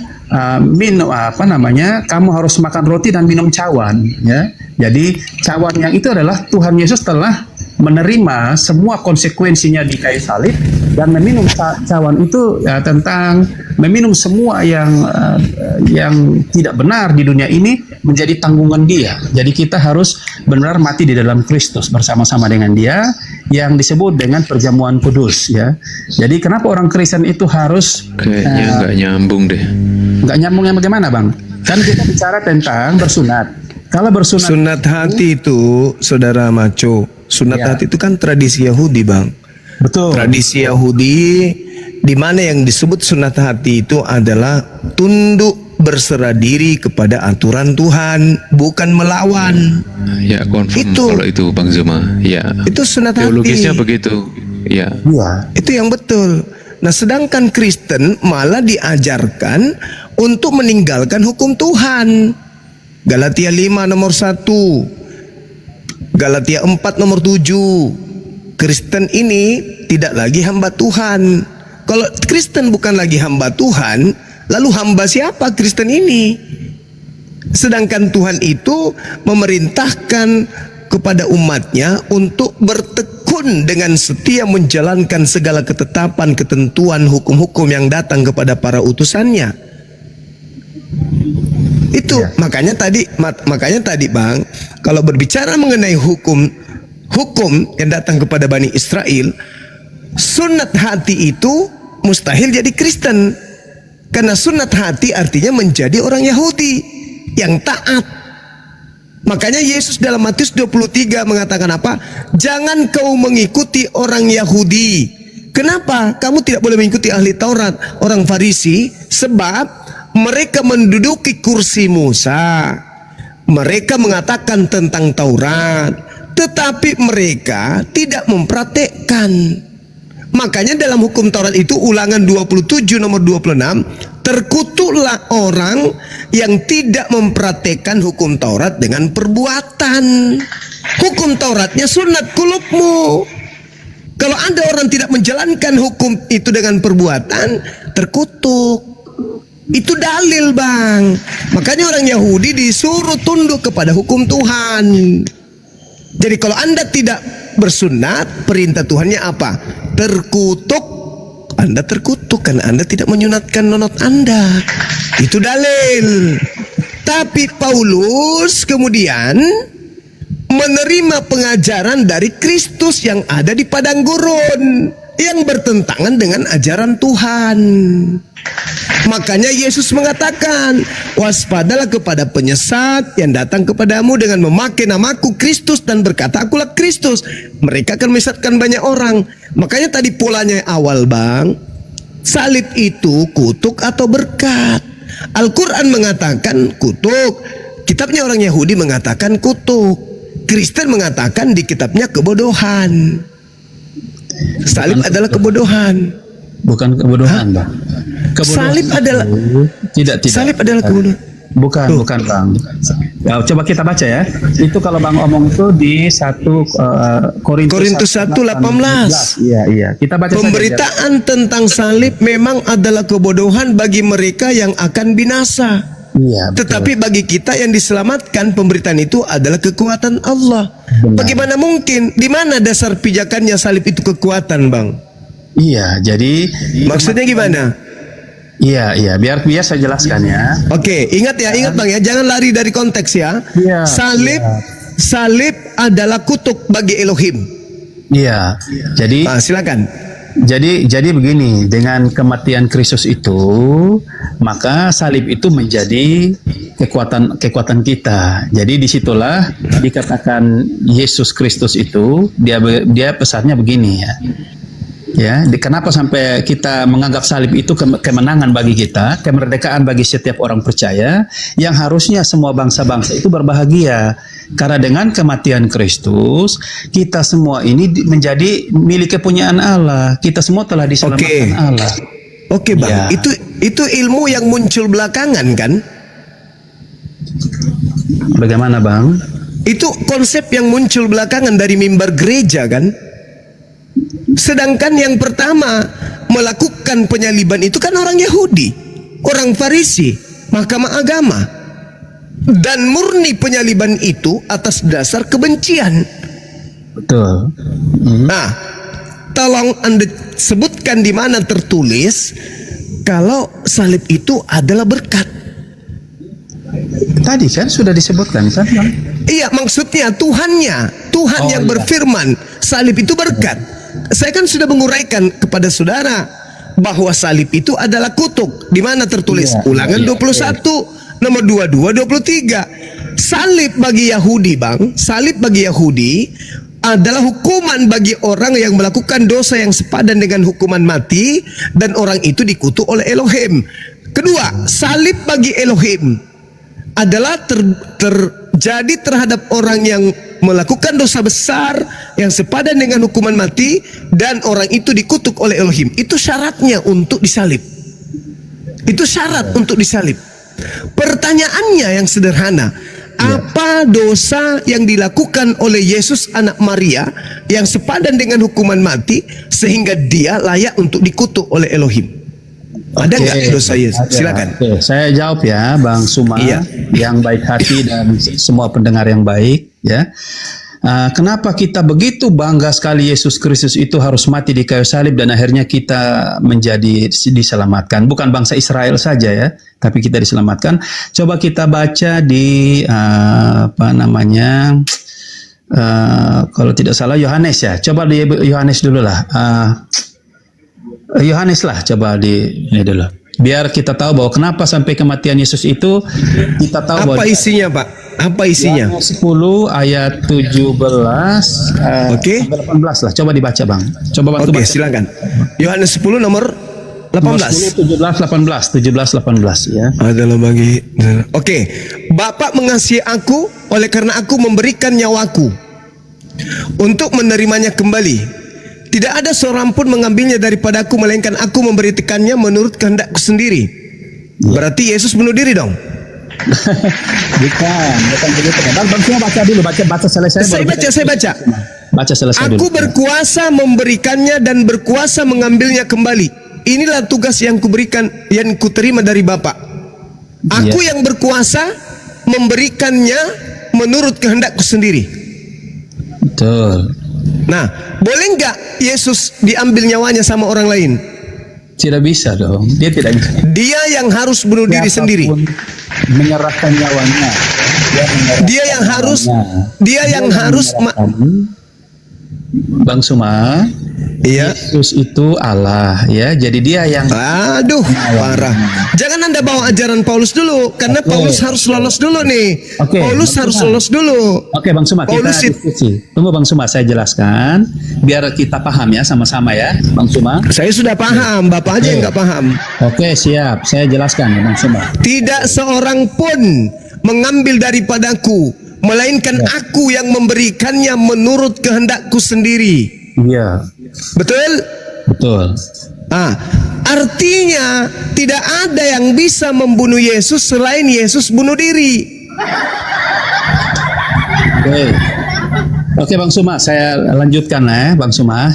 kamu harus makan roti dan minum cawan, ya. Jadi cawan yang itu adalah Tuhan Yesus telah menerima semua konsekuensinya di kayu salib, dan meminum cawan itu ya, tentang meminum semua yang tidak benar di dunia ini menjadi tanggungan dia. Jadi kita harus benar mati di dalam Kristus bersama-sama dengan dia, yang disebut dengan perjamuan kudus, ya. Jadi kenapa orang Kristen itu harus Kayaknya nggak nyambung deh. nggak nyambungnya bagaimana, Bang? Kan kita bicara tentang bersunat. Kalau bersunat Sunat hati itu, saudara Maco, sunat Ya. hati itu kan tradisi Yahudi, Bang. betul. Tradisi Yahudi di mana yang disebut sunat hati itu adalah tunduk berserah diri kepada aturan Tuhan, bukan melawan. Ya, confirm Itu. kalau itu Bang Zuma. Ya. Itu sunat Teologisnya hati. begitu. Ya. Iya. Itu yang betul. Nah, sedangkan Kristen malah diajarkan untuk meninggalkan hukum Tuhan. Galatia 5 nomor 1. Galatia 4 nomor 7. Kristen ini tidak lagi hamba Tuhan. Kalau Kristen bukan lagi hamba Tuhan, lalu hamba siapa Kristen ini? Sedangkan Tuhan itu memerintahkan kepada umatnya untuk bertekun dengan setia menjalankan segala ketetapan, ketentuan, hukum-hukum yang datang kepada para utusannya. Itu makanya tadi Bang, kalau berbicara mengenai hukum yang datang kepada Bani Israel, sunat hati itu mustahil jadi Kristen. Karena sunat hati artinya menjadi orang Yahudi yang taat. Makanya Yesus dalam Matius 23 mengatakan apa? Jangan kau mengikuti orang Yahudi. Kenapa? Kamu tidak boleh mengikuti ahli Taurat, orang Farisi, sebab mereka menduduki kursi Musa. Mereka mengatakan tentang Taurat, tetapi mereka tidak mempraktekkan. Makanya dalam hukum Taurat itu Ulangan 27 nomor 26, terkutuklah orang yang tidak mempraktekkan hukum Taurat dengan perbuatan. Hukum Tauratnya sunat kulubmu. Kalau ada orang tidak menjalankan hukum itu dengan perbuatan, terkutuk. Itu dalil, Bang. Makanya orang Yahudi disuruh tunduk kepada hukum Tuhan. Jadi kalau Anda tidak bersunat, perintah Tuhannya apa? Terkutuk. Anda terkutuk karena Anda tidak menyunatkan nonot Anda. Itu dalil. Tapi Paulus kemudian menerima pengajaran dari Kristus yang ada di padang gurun, yang bertentangan dengan ajaran Tuhan. Makanya Yesus mengatakan, waspadalah kepada penyesat yang datang kepadamu dengan memakai namaku Kristus dan berkata, akulah Kristus. Mereka akan menyesatkan banyak orang. Makanya tadi polanya awal, Bang, salib itu kutuk atau berkat. Al-Quran mengatakan kutuk, kitabnya orang Yahudi mengatakan kutuk, Kristen mengatakan di kitabnya kebodohan. Salib adalah kebodohan. Bukan kebodohan, Bang. Salib adalah tidak. Salib adalah kebodohan. Bukan, Bang. Ya, coba kita baca ya. Itu kalau Bang omong itu di 1 Korintus 1:18. Iya. Kita baca Pemberitaan tentang salib memang adalah kebodohan bagi mereka yang akan binasa. Iya, betul. Tetapi bagi kita yang diselamatkan, pemberitaan itu adalah kekuatan Allah. Benar. Bagaimana mungkin? Di mana dasar pijakannya salib itu kekuatan, Bang? Iya, jadi Maksudnya gimana? Iya, biar saya jelaskan ya. Oke, ingat Bang ya, jangan lari dari konteks ya. Iya, Salib adalah kutuk bagi Elohim. Iya. Jadi Silakan. Jadi begini, dengan kematian Kristus itu, maka salib itu menjadi kekuatan kita. Jadi disitulah dikatakan Yesus Kristus itu dia pesannya begini ya. Ya, kenapa sampai kita menganggap salib itu kemenangan bagi kita, kemerdekaan bagi setiap orang percaya, yang harusnya semua bangsa-bangsa itu berbahagia. Karena dengan kematian Kristus, kita semua ini menjadi milik kepunyaan Allah. Kita semua telah diselamatkan Allah. Oke Bang, Ya. itu ilmu yang muncul belakangan kan? Bagaimana Bang? Itu konsep yang muncul belakangan dari mimbar gereja kan? Sedangkan yang pertama melakukan penyaliban itu kan orang Yahudi, orang Farisi, mahkamah agama. Dan murni penyaliban itu atas dasar kebencian. Betul. Nah, tolong Anda sebutkan di mana tertulis kalau salib itu adalah berkat. Tadi kan sudah disebutkan kan Bang? Iya, maksudnya Tuhan yang iya. berfirman salib itu berkat. Saya kan sudah menguraikan kepada saudara bahwa salib itu adalah kutuk. Di mana tertulis? Iya, Ulangan iya, 21 nomor 22 23. Salib bagi Yahudi, Bang, salib bagi Yahudi adalah hukuman bagi orang yang melakukan dosa yang sepadan dengan hukuman mati, dan orang itu dikutuk oleh Elohim. Kedua, salib bagi Elohim adalah terjadi terhadap orang yang melakukan dosa besar yang sepadan dengan hukuman mati, dan orang itu dikutuk oleh Elohim. Itu syaratnya untuk disalib. Itu syarat untuk disalib. Pertanyaannya yang sederhana, apa dosa yang dilakukan oleh Yesus anak Maria yang sepadan dengan hukuman mati sehingga dia layak untuk dikutuk oleh Elohim? Ada nggak dosa Yesus? Silakan. Oke, saya jawab ya Bang Suma, Iya. yang baik hati dan semua pendengar yang baik ya. Kenapa kita begitu bangga sekali Yesus Kristus itu harus mati di kayu salib dan akhirnya kita menjadi diselamatkan. Bukan bangsa Israel saja ya, tapi kita diselamatkan. Coba kita baca di kalau tidak salah Yohanes ya. Coba di Yohanes dulu lah. Yohanes lah, coba di ini dulu. Biar kita tahu bahwa kenapa sampai kematian Yesus itu kita tahu bahwa Apa isinya, Pak? Apa isinya? Yohanes 10 ayat 17 Oke. sampai 18 lah. Coba dibaca Bang. Coba bantu Oke, baca. silakan. Yohanes 10 nomor 18. 10, 17, 18 ya. Adalah bagi. Oke. Bapa mengasihi aku oleh karena aku memberikan nyawaku untuk menerimanya kembali. Tidak ada seorang pun mengambilnya daripada aku, melainkan aku memberikannya menurut kehendakku sendiri. Berarti Yesus bunuh diri dong? bukan begitu. Bang semua baca dulu, baca selesai. Saya baca. Baca selesai Aku dulu. berkuasa memberikannya dan berkuasa mengambilnya kembali. Inilah tugas yang kuberikan, yang kuterima dari Bapa. Aku yang berkuasa memberikannya menurut kehendakku sendiri. Betul. Nah, boleh nggak Yesus diambil nyawanya sama orang lain? Tidak bisa dong. Dia tidak bisa. Dia yang harus bunuh diri sendiri. Menyerahkan nyawanya. Dia yang harus Bang Suma, iya. Yesus itu Allah ya. Jadi dia yang Aduh, parah. Jangan Anda bawa ajaran Paulus dulu, karena Paulus harus lolos dulu nih. Oke, Paulus Bang harus Suma. lolos dulu. Oke Bang Suma, kita Paulus diskusi. Tunggu Bang Suma, saya jelaskan biar kita paham ya sama-sama ya, Bang Suma. Saya sudah paham, Bapak aja yang nggak paham. Oke, siap. Saya jelaskan ya Bang Suma. Tidak seorang pun mengambil daripadaku, melainkan aku yang memberikannya menurut kehendakku sendiri. Iya, Betul? betul. Artinya tidak ada yang bisa membunuh Yesus selain Yesus bunuh diri. Oke Bang Suma, saya lanjutkan ya Bang Suma.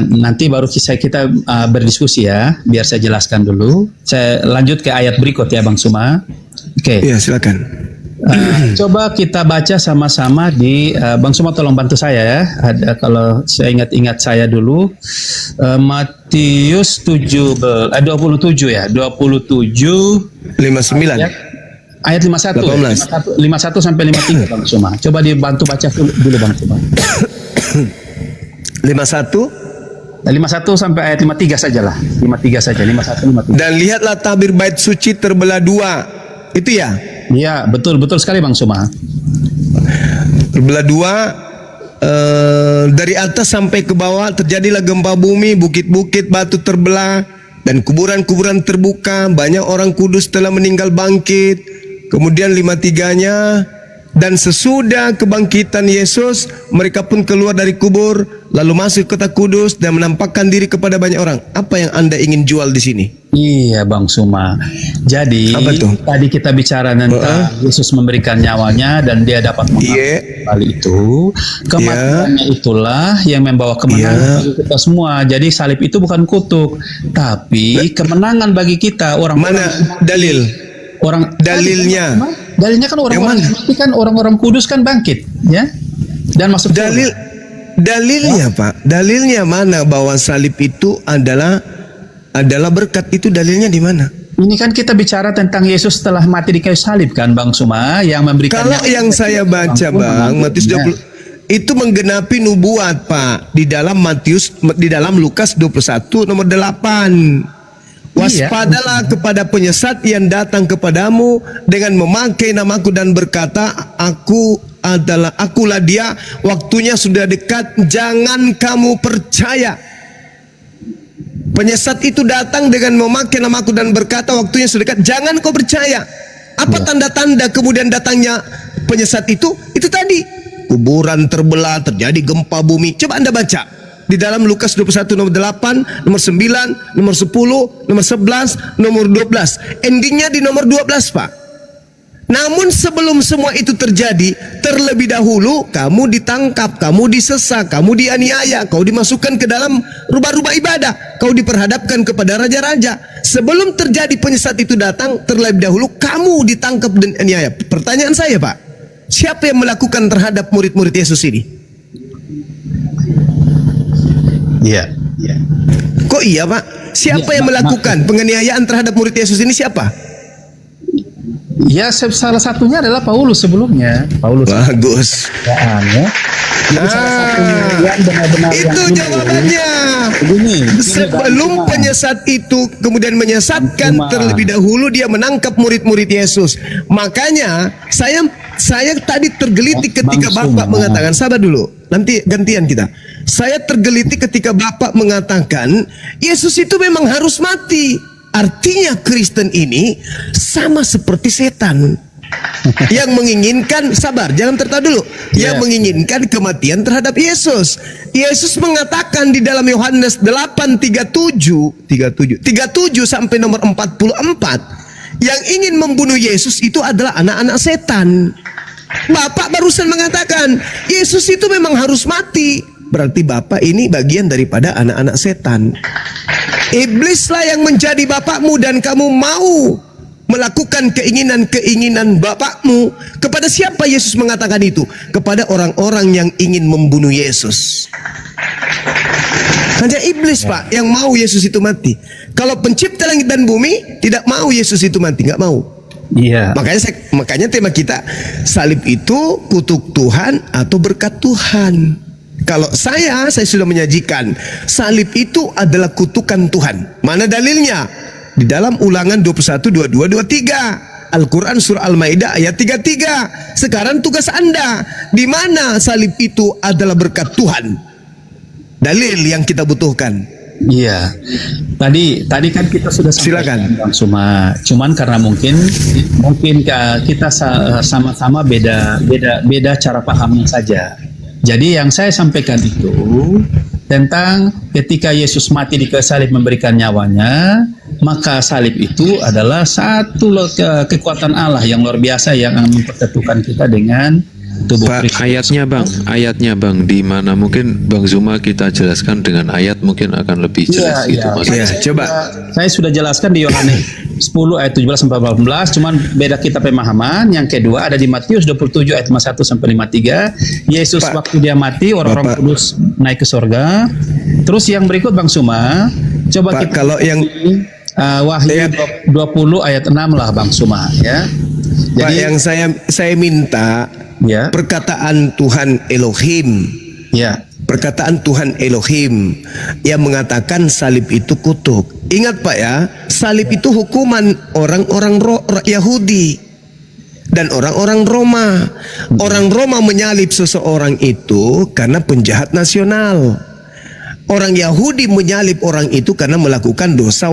Nanti baru kita berdiskusi ya, biar saya jelaskan dulu. Saya lanjut ke ayat berikut ya Bang Suma. Oke. Iya, silakan. Coba kita baca sama-sama di Bang Suma, tolong bantu saya ya. Ada, kalau saya ingat saya dulu Matius 27 ya, 27 59. ayat 51 18. 51 sampai 53 Bang Suma. Coba dibantu baca dulu Bang Suma. 51. 51 sampai ayat 53 sajalah. 53 saja, 51 53. Dan lihatlah tabir bait suci terbelah dua. Itu ya. Iya, betul sekali Bang Suma. Terbelah dua, dari atas sampai ke bawah terjadilah gempa bumi, bukit-bukit batu terbelah dan kuburan-kuburan terbuka. Banyak orang kudus telah meninggal bangkit. Kemudian 53-nya, dan sesudah kebangkitan Yesus, mereka pun keluar dari kubur lalu masuk ke kota kudus dan menampakkan diri kepada banyak orang. Apa yang Anda ingin jual di sini? Iya Bang Suma. Jadi Apa tuh? tadi kita bicara tentang Yesus memberikan nyawanya dan dia dapat mengalami hal itu. Kematiannya itulah yang membawa kemenangan bagi kita semua. Jadi salib itu bukan kutuk, tapi kemenangan bagi kita orang. Mana dalil? Dalilnya? Dalilnya kan orang-orang mati kan, orang-orang kudus kan bangkit, ya. Dan masuk Dalilnya Pak, dalilnya mana bahwa salib itu adalah berkat? Itu dalilnya di mana? Ini kan kita bicara tentang Yesus setelah mati di kayu salib kan Bang Suma, yang memberikan. Kalau yang saya baca Bang, Matius 20 itu menggenapi nubuat Pak di dalam Lukas 21 nomor 8. Waspadalah kepada penyesat yang datang kepadamu dengan memakai namaku dan berkata, akulah dia, waktunya sudah dekat, jangan kamu percaya. Penyesat itu datang dengan memakai namaku dan berkata, waktunya sudah dekat, jangan kau percaya. Apa tanda-tanda kemudian datangnya penyesat itu? Itu tadi, kuburan terbelah, terjadi gempa bumi. Coba Anda baca di dalam Lukas 21 nomor 8, nomor 9, nomor 10, nomor 11, nomor 12. Endingnya di nomor 12 Pak. Namun sebelum semua itu terjadi, terlebih dahulu kamu ditangkap, kamu disesak, kamu dianiaya, kau dimasukkan ke dalam rumah-rumah ibadah, kau diperhadapkan kepada raja-raja. Sebelum terjadi penyesat itu datang, terlebih dahulu kamu ditangkap dan aniaya. Pertanyaan saya Pak, siapa yang melakukan terhadap murid-murid Yesus ini? Iya. Kok iya Pak? Siapa yang melakukan penganiayaan terhadap murid Yesus ini, siapa? Ya, salah satunya adalah Paulus sebelumnya. Bagus. Ya. Jadi salah satunya yang benar-benar itu yang jawabannya. Sebelum penyesat itu kemudian menyesatkan, terlebih dahulu dia menangkap murid-murid Yesus. Makanya saya tadi tergelitik ketika Bapak mengatakan, sabar dulu, nanti gantian kita. Saya tergelitik ketika Bapak mengatakan Yesus itu memang harus mati. Artinya Kristen ini sama seperti setan yang menginginkan, sabar, jangan tertawa dulu, yang menginginkan kematian terhadap Yesus. Yesus mengatakan di dalam Yohanes 8:37 sampai nomor 44, yang ingin membunuh Yesus itu adalah anak-anak setan. Bapak barusan mengatakan Yesus itu memang harus mati. Berarti Bapak ini bagian daripada anak-anak setan. Iblislah yang menjadi bapakmu dan kamu mau melakukan keinginan-keinginan bapakmu. Kepada siapa Yesus mengatakan itu? Kepada orang-orang yang ingin membunuh Yesus. Hanya iblis Pak yang mau Yesus itu mati. Kalau pencipta langit dan bumi tidak mau Yesus itu mati, nggak mau. Iya. Makanya tema kita, salib itu kutuk Tuhan atau berkat Tuhan. Kalau saya sudah menyajikan salib itu adalah kutukan Tuhan. Mana dalilnya? Di dalam Ulangan 21, 22, 23. Al-Quran surah Al-Maidah ayat 33. Sekarang tugas Anda, di mana salib itu adalah berkat Tuhan? Dalil yang kita butuhkan. Iya. Tadi kan kita sudah Silakan. Bang Suma. Cuman karena mungkin kita sama-sama beda cara pahamnya saja. Jadi yang saya sampaikan itu tentang ketika Yesus mati di kayu salib memberikan nyawanya, maka salib itu adalah satu kekuatan Allah yang luar biasa yang mempersatukan kita dengan tubuh Kristus. Ayatnya bang, di mana mungkin Bang Zuma kita jelaskan dengan ayat mungkin akan lebih jelas gitu Mas. Coba. Saya sudah jelaskan di Yohanes 10 ayat 17 sampai 18, cuman beda kita pemahaman. Yang kedua ada di Matius 27 ayat 51 sampai 53. Yesus waktu dia mati, orang-orang kudus naik ke surga. Terus yang berikut Bang Suma, coba kita kalau yang Wahyu 20 ayat 6 lah Bang Suma ya. Jadi yang saya minta perkataan Tuhan Elohim. Ya. Perkataan Tuhan Elohim yang mengatakan salib itu kutuk. Ingat Pak ya, salib itu hukuman orang-orang Yahudi dan orang-orang Roma. Orang Roma menyalib seseorang itu karena penjahat nasional. Orang Yahudi menyalib orang itu karena melakukan dosa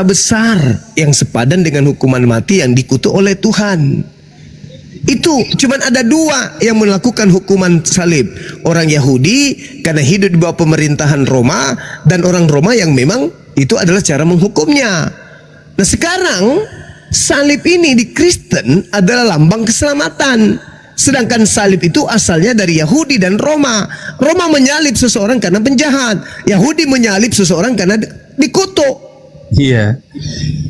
besar yang sepadan dengan hukuman mati yang dikutuk oleh Tuhan. Itu cuman ada dua yang melakukan hukuman salib. Orang Yahudi karena hidup di bawah pemerintahan Roma, dan orang Roma yang memang Itu adalah cara menghukumnya. Nah sekarang salib ini di Kristen adalah lambang keselamatan. Sedangkan salib itu asalnya dari Yahudi dan Roma. Roma menyalib seseorang karena penjahat. Yahudi menyalib seseorang karena dikutuk. Iya.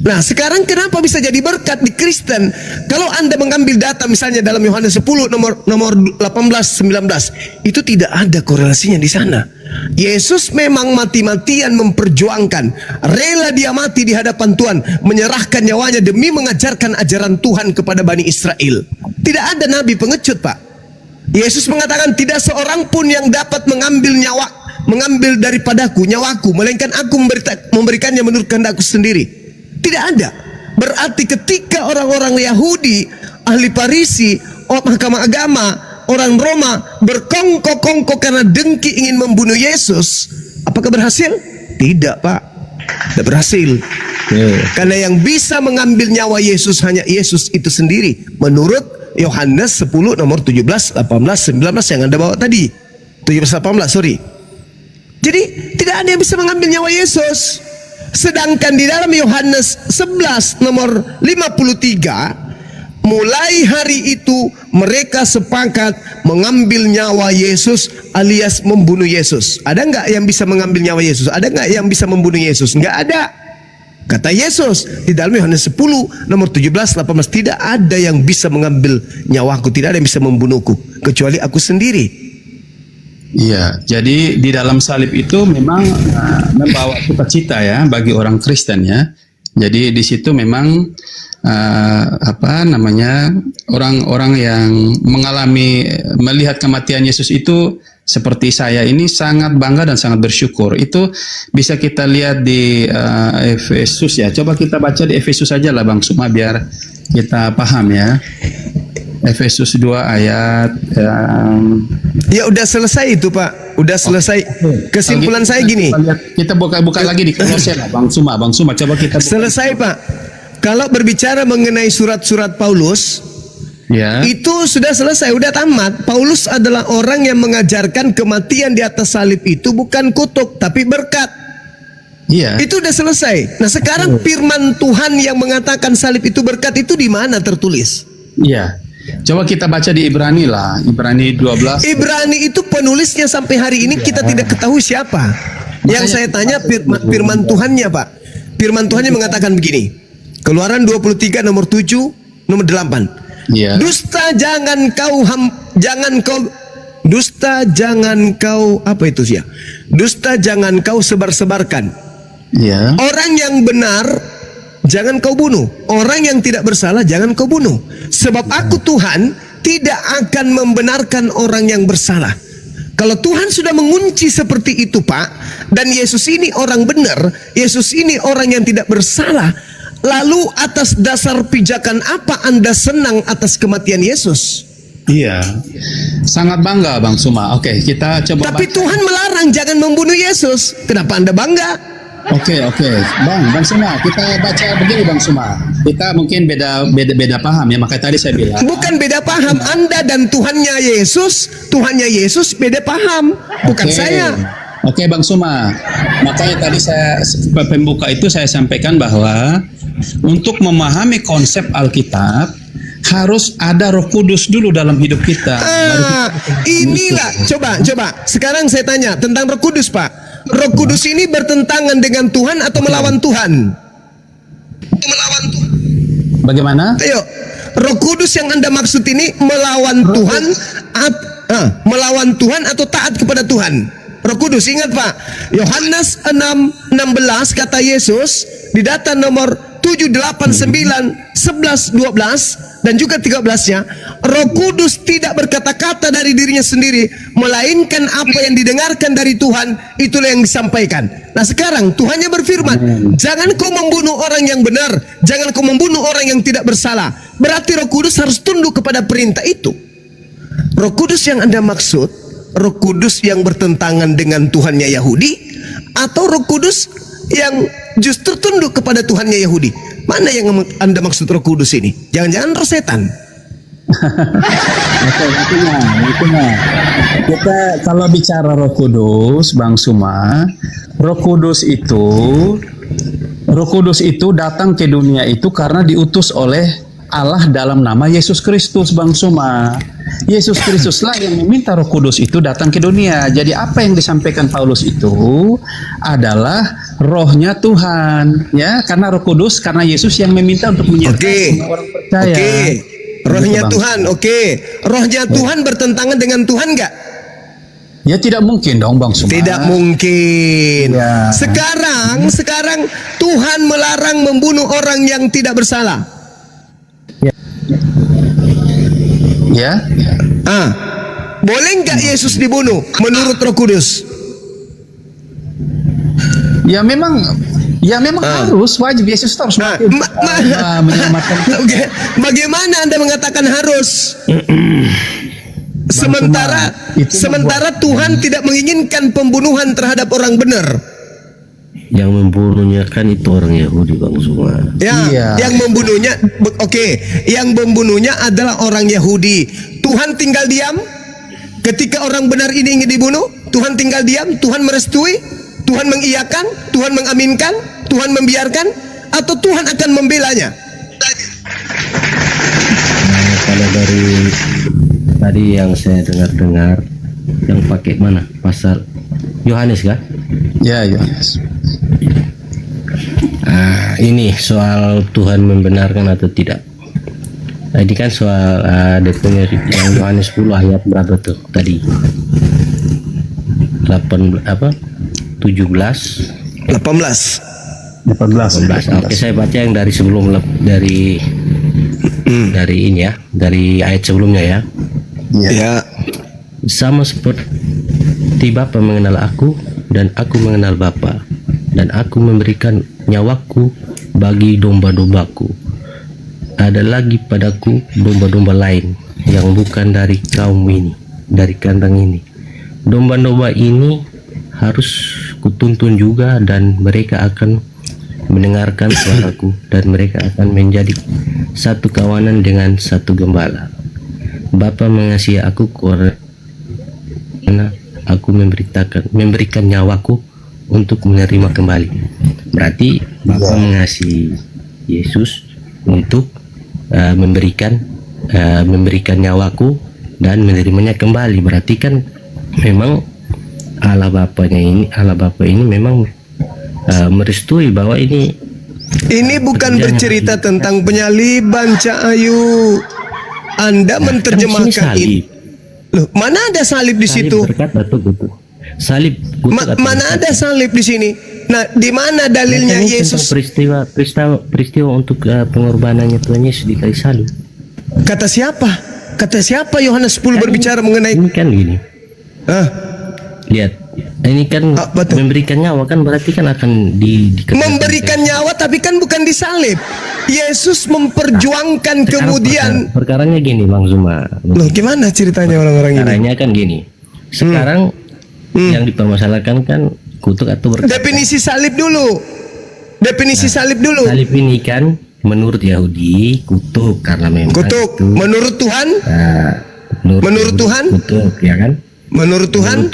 Nah sekarang kenapa bisa jadi berkat di Kristen? Kalau Anda mengambil data misalnya dalam Yohanes 10 nomor 18-19, itu tidak ada korelasinya di sana. Yesus memang mati-matian memperjuangkan, rela dia mati di hadapan Tuhan, menyerahkan nyawanya demi mengajarkan ajaran Tuhan kepada Bani Israel. Tidak ada nabi pengecut, Pak. Yesus mengatakan tidak seorang pun yang dapat mengambil daripadaku nyawaku, melainkan aku memberikannya menurut kehendakku sendiri. Tidak ada. Berarti ketika orang-orang Yahudi, ahli Farisi, mahkamah agama, orang Roma berkongkok-kongkok karena dengki ingin membunuh Yesus, apakah berhasil? Tidak, Pak. Tidak berhasil. Karena yang bisa mengambil nyawa Yesus hanya Yesus itu sendiri, menurut Yohanes 10 nomor 17, 18, 19 yang Anda bawa tadi. 17, 18, sorry. Jadi tidak ada yang bisa mengambil nyawa Yesus. Sedangkan di dalam Yohanes 11 nomor 53, mulai hari itu mereka sepakat mengambil nyawa Yesus alias membunuh Yesus. Ada nggak yang bisa mengambil nyawa Yesus? Ada nggak yang bisa membunuh Yesus? Nggak ada. Kata Yesus di dalam Yohanes 10 nomor 17, 18, tidak ada yang bisa mengambil nyawaku, tidak ada yang bisa membunuhku kecuali aku sendiri. Iya, jadi di dalam salib itu memang membawa sukacita ya bagi orang Kristen ya. Jadi di situ memang orang-orang yang melihat kematian Yesus itu seperti saya ini sangat bangga dan sangat bersyukur. Itu bisa kita lihat di Efesus ya. Coba kita baca di Efesus saja lah Bang Suma biar kita paham ya. Efesus 2 ayat Ya udah selesai itu Pak, udah selesai. Kesimpulan saya gini. Kita buka lagi di Kolose lah Bang Suma coba kita buka. Selesai Pak. Kalau berbicara mengenai surat-surat Paulus, ya. Itu sudah selesai, udah tamat. Paulus adalah orang yang mengajarkan kematian di atas salib itu bukan kutuk tapi berkat. Iya. Itu udah selesai. Nah sekarang firman Tuhan yang mengatakan salib itu berkat itu di mana tertulis? Iya. Coba kita baca di Ibrani lah, Ibrani 12. Ibrani itu penulisnya sampai hari ini kita tidak ketahui siapa. Yang saya tanya firman Tuhannya Pak. Firman Tuhannya mengatakan begini. Keluaran 23 nomor 7 nomor 8. Iya. Dusta jangan kau sebar-sebarkan. Iya. Orang yang benar jangan kau bunuh. Orang yang tidak bersalah jangan kau bunuh. Sebab aku Tuhan tidak akan membenarkan orang yang bersalah. Kalau Tuhan sudah mengunci seperti itu Pak, dan Yesus ini orang benar, Yesus ini orang yang tidak bersalah, lalu atas dasar pijakan apa Anda senang atas kematian Yesus? Iya. Sangat bangga Bang Suma. Oke, kita coba. Tapi Tuhan melarang jangan membunuh Yesus. Kenapa Anda bangga? Oke. Bang Suma, kita baca begini Bang Suma. Kita mungkin beda paham ya, makanya tadi saya bilang. Bukan beda paham, Anda dan Tuhannya Yesus beda paham, bukan saya. Oke Bang Suma. Makanya tadi saya pembuka itu saya sampaikan bahwa untuk memahami konsep Alkitab harus ada Roh Kudus dulu dalam hidup kita. Inilah coba. Sekarang saya tanya tentang Roh Kudus, Pak. Roh Kudus ini bertentangan dengan Tuhan atau melawan Tuhan? Bagaimana? Ayo, Roh Kudus yang Anda maksud ini melawan Tuhan atau taat kepada Tuhan? Roh Kudus, ingat Pak, Yohanes 6:16 kata Yesus di data nomor 7, 8, 9, 11, 12 dan juga 13-nya, Roh Kudus tidak berkata-kata dari dirinya sendiri, melainkan apa yang didengarkan dari Tuhan itulah yang disampaikan. Nah sekarang Tuhannya berfirman, jangan kau membunuh orang yang benar, jangan kau membunuh orang yang tidak bersalah. Berarti Roh Kudus harus tunduk kepada perintah itu. Roh Kudus yang Anda maksud, Roh Kudus yang bertentangan dengan Tuhannya Yahudi, atau Roh Kudus yang justru tunduk kepada Tuhannya Yahudi? Mana yang Anda maksud Roh Kudus ini? Jangan-jangan roh setan? Oke, itunya. Kita kalau bicara Roh Kudus, Bang Suma, Roh Kudus itu datang ke dunia itu karena diutus oleh Allah dalam nama Yesus Kristus, Bang Suma. Yesus Kristuslah yang meminta Roh Kudus itu datang ke dunia. Jadi apa yang disampaikan Paulus itu adalah rohnya Tuhan, ya, karena Roh Kudus, karena Yesus yang meminta untuk menyertai semua orang percaya. Oke. Rohnya Gitu, Bang. Tuhan, oke. Rohnya Tuhan bertentangan dengan Tuhan nggak? Ya tidak mungkin dong, Bang Suma. Tidak mungkin. Ya. Sekarang Tuhan melarang membunuh orang yang tidak bersalah. Ya. Boleh nggak Yesus dibunuh menurut Roh Kudus? Ya memang harus, wajib Yesus harus mati untuk, menyelamatkan kita. Oke. Bagaimana Anda mengatakan harus? Sementara Tuhan tidak menginginkan pembunuhan terhadap orang benar. Yang membunuhnya kan itu orang Yahudi, Bang Suma. Ya, Iya. yang membunuhnya, yang membunuhnya adalah orang Yahudi. Tuhan tinggal diam ketika orang benar ini ingin dibunuh. Tuhan tinggal diam, Tuhan merestui, Tuhan mengiyakan, Tuhan mengaminkan, Tuhan membiarkan, atau Tuhan akan membelanya. Nah, kalau dari tadi yang saya dengar yang pakai mana? Pasal Yohanes kan? Ya, Yohanes. Ini soal Tuhan membenarkan atau tidak. Nah, ini kan soal yang Yohanes 10 ayat berapa tuh tadi? 17 18. 18. Oke, saya baca yang dari sebelum dari ini ya, dari ayat sebelumnya ya. Ya. Sama seperti Bapa mengenal aku dan aku mengenal Bapa, dan aku memberikan nyawaku bagi domba-dombaku. Ada lagi padaku domba-domba lain yang bukan dari kaum ini, dari kandang ini. Domba-domba ini harus kutuntun juga, dan mereka akan mendengarkan suaraku, dan mereka akan menjadi satu kawanan dengan satu gembala. Bapa mengasihi aku karena aku memberikan nyawaku untuk menerima kembali. Berarti Bapa mengasihi Yesus untuk memberikan nyawaku dan menerimanya kembali. Berarti kan memang Allah Bapa ini memang merestui bahwa ini bukan bercerita tentang penyaliban, Cak Ayu. Anda menerjemahkan ini. Loh, mana ada salib di situ? Salib Mana ada salib di sini? Nah, di mana dalilnya Yesus? Peristiwa untuk pengorbanannya Tuhan Yesus di kayu salib. Kata siapa Yohanes 10 berbicara mengenai Ini kan gini. Lihat, ini kan memberikan nyawa kan, berarti kan akan memberikan nyawa, tapi kan bukan disalib. Yesus memperjuangkan kemudian. Perkaranya gini, Bang Zuma. Loh, gimana ceritanya orang-orang ini? Perkaranya kan gini. Sekarang yang dipermasalahkan kan kutuk atau berkata. Definisi salib dulu. Salib ini kan menurut Yahudi kutuk, karena memang kutuk. itu, menurut Tuhan? Menurut Tuhan? Kutuk, ya kan? Menurut Tuhan?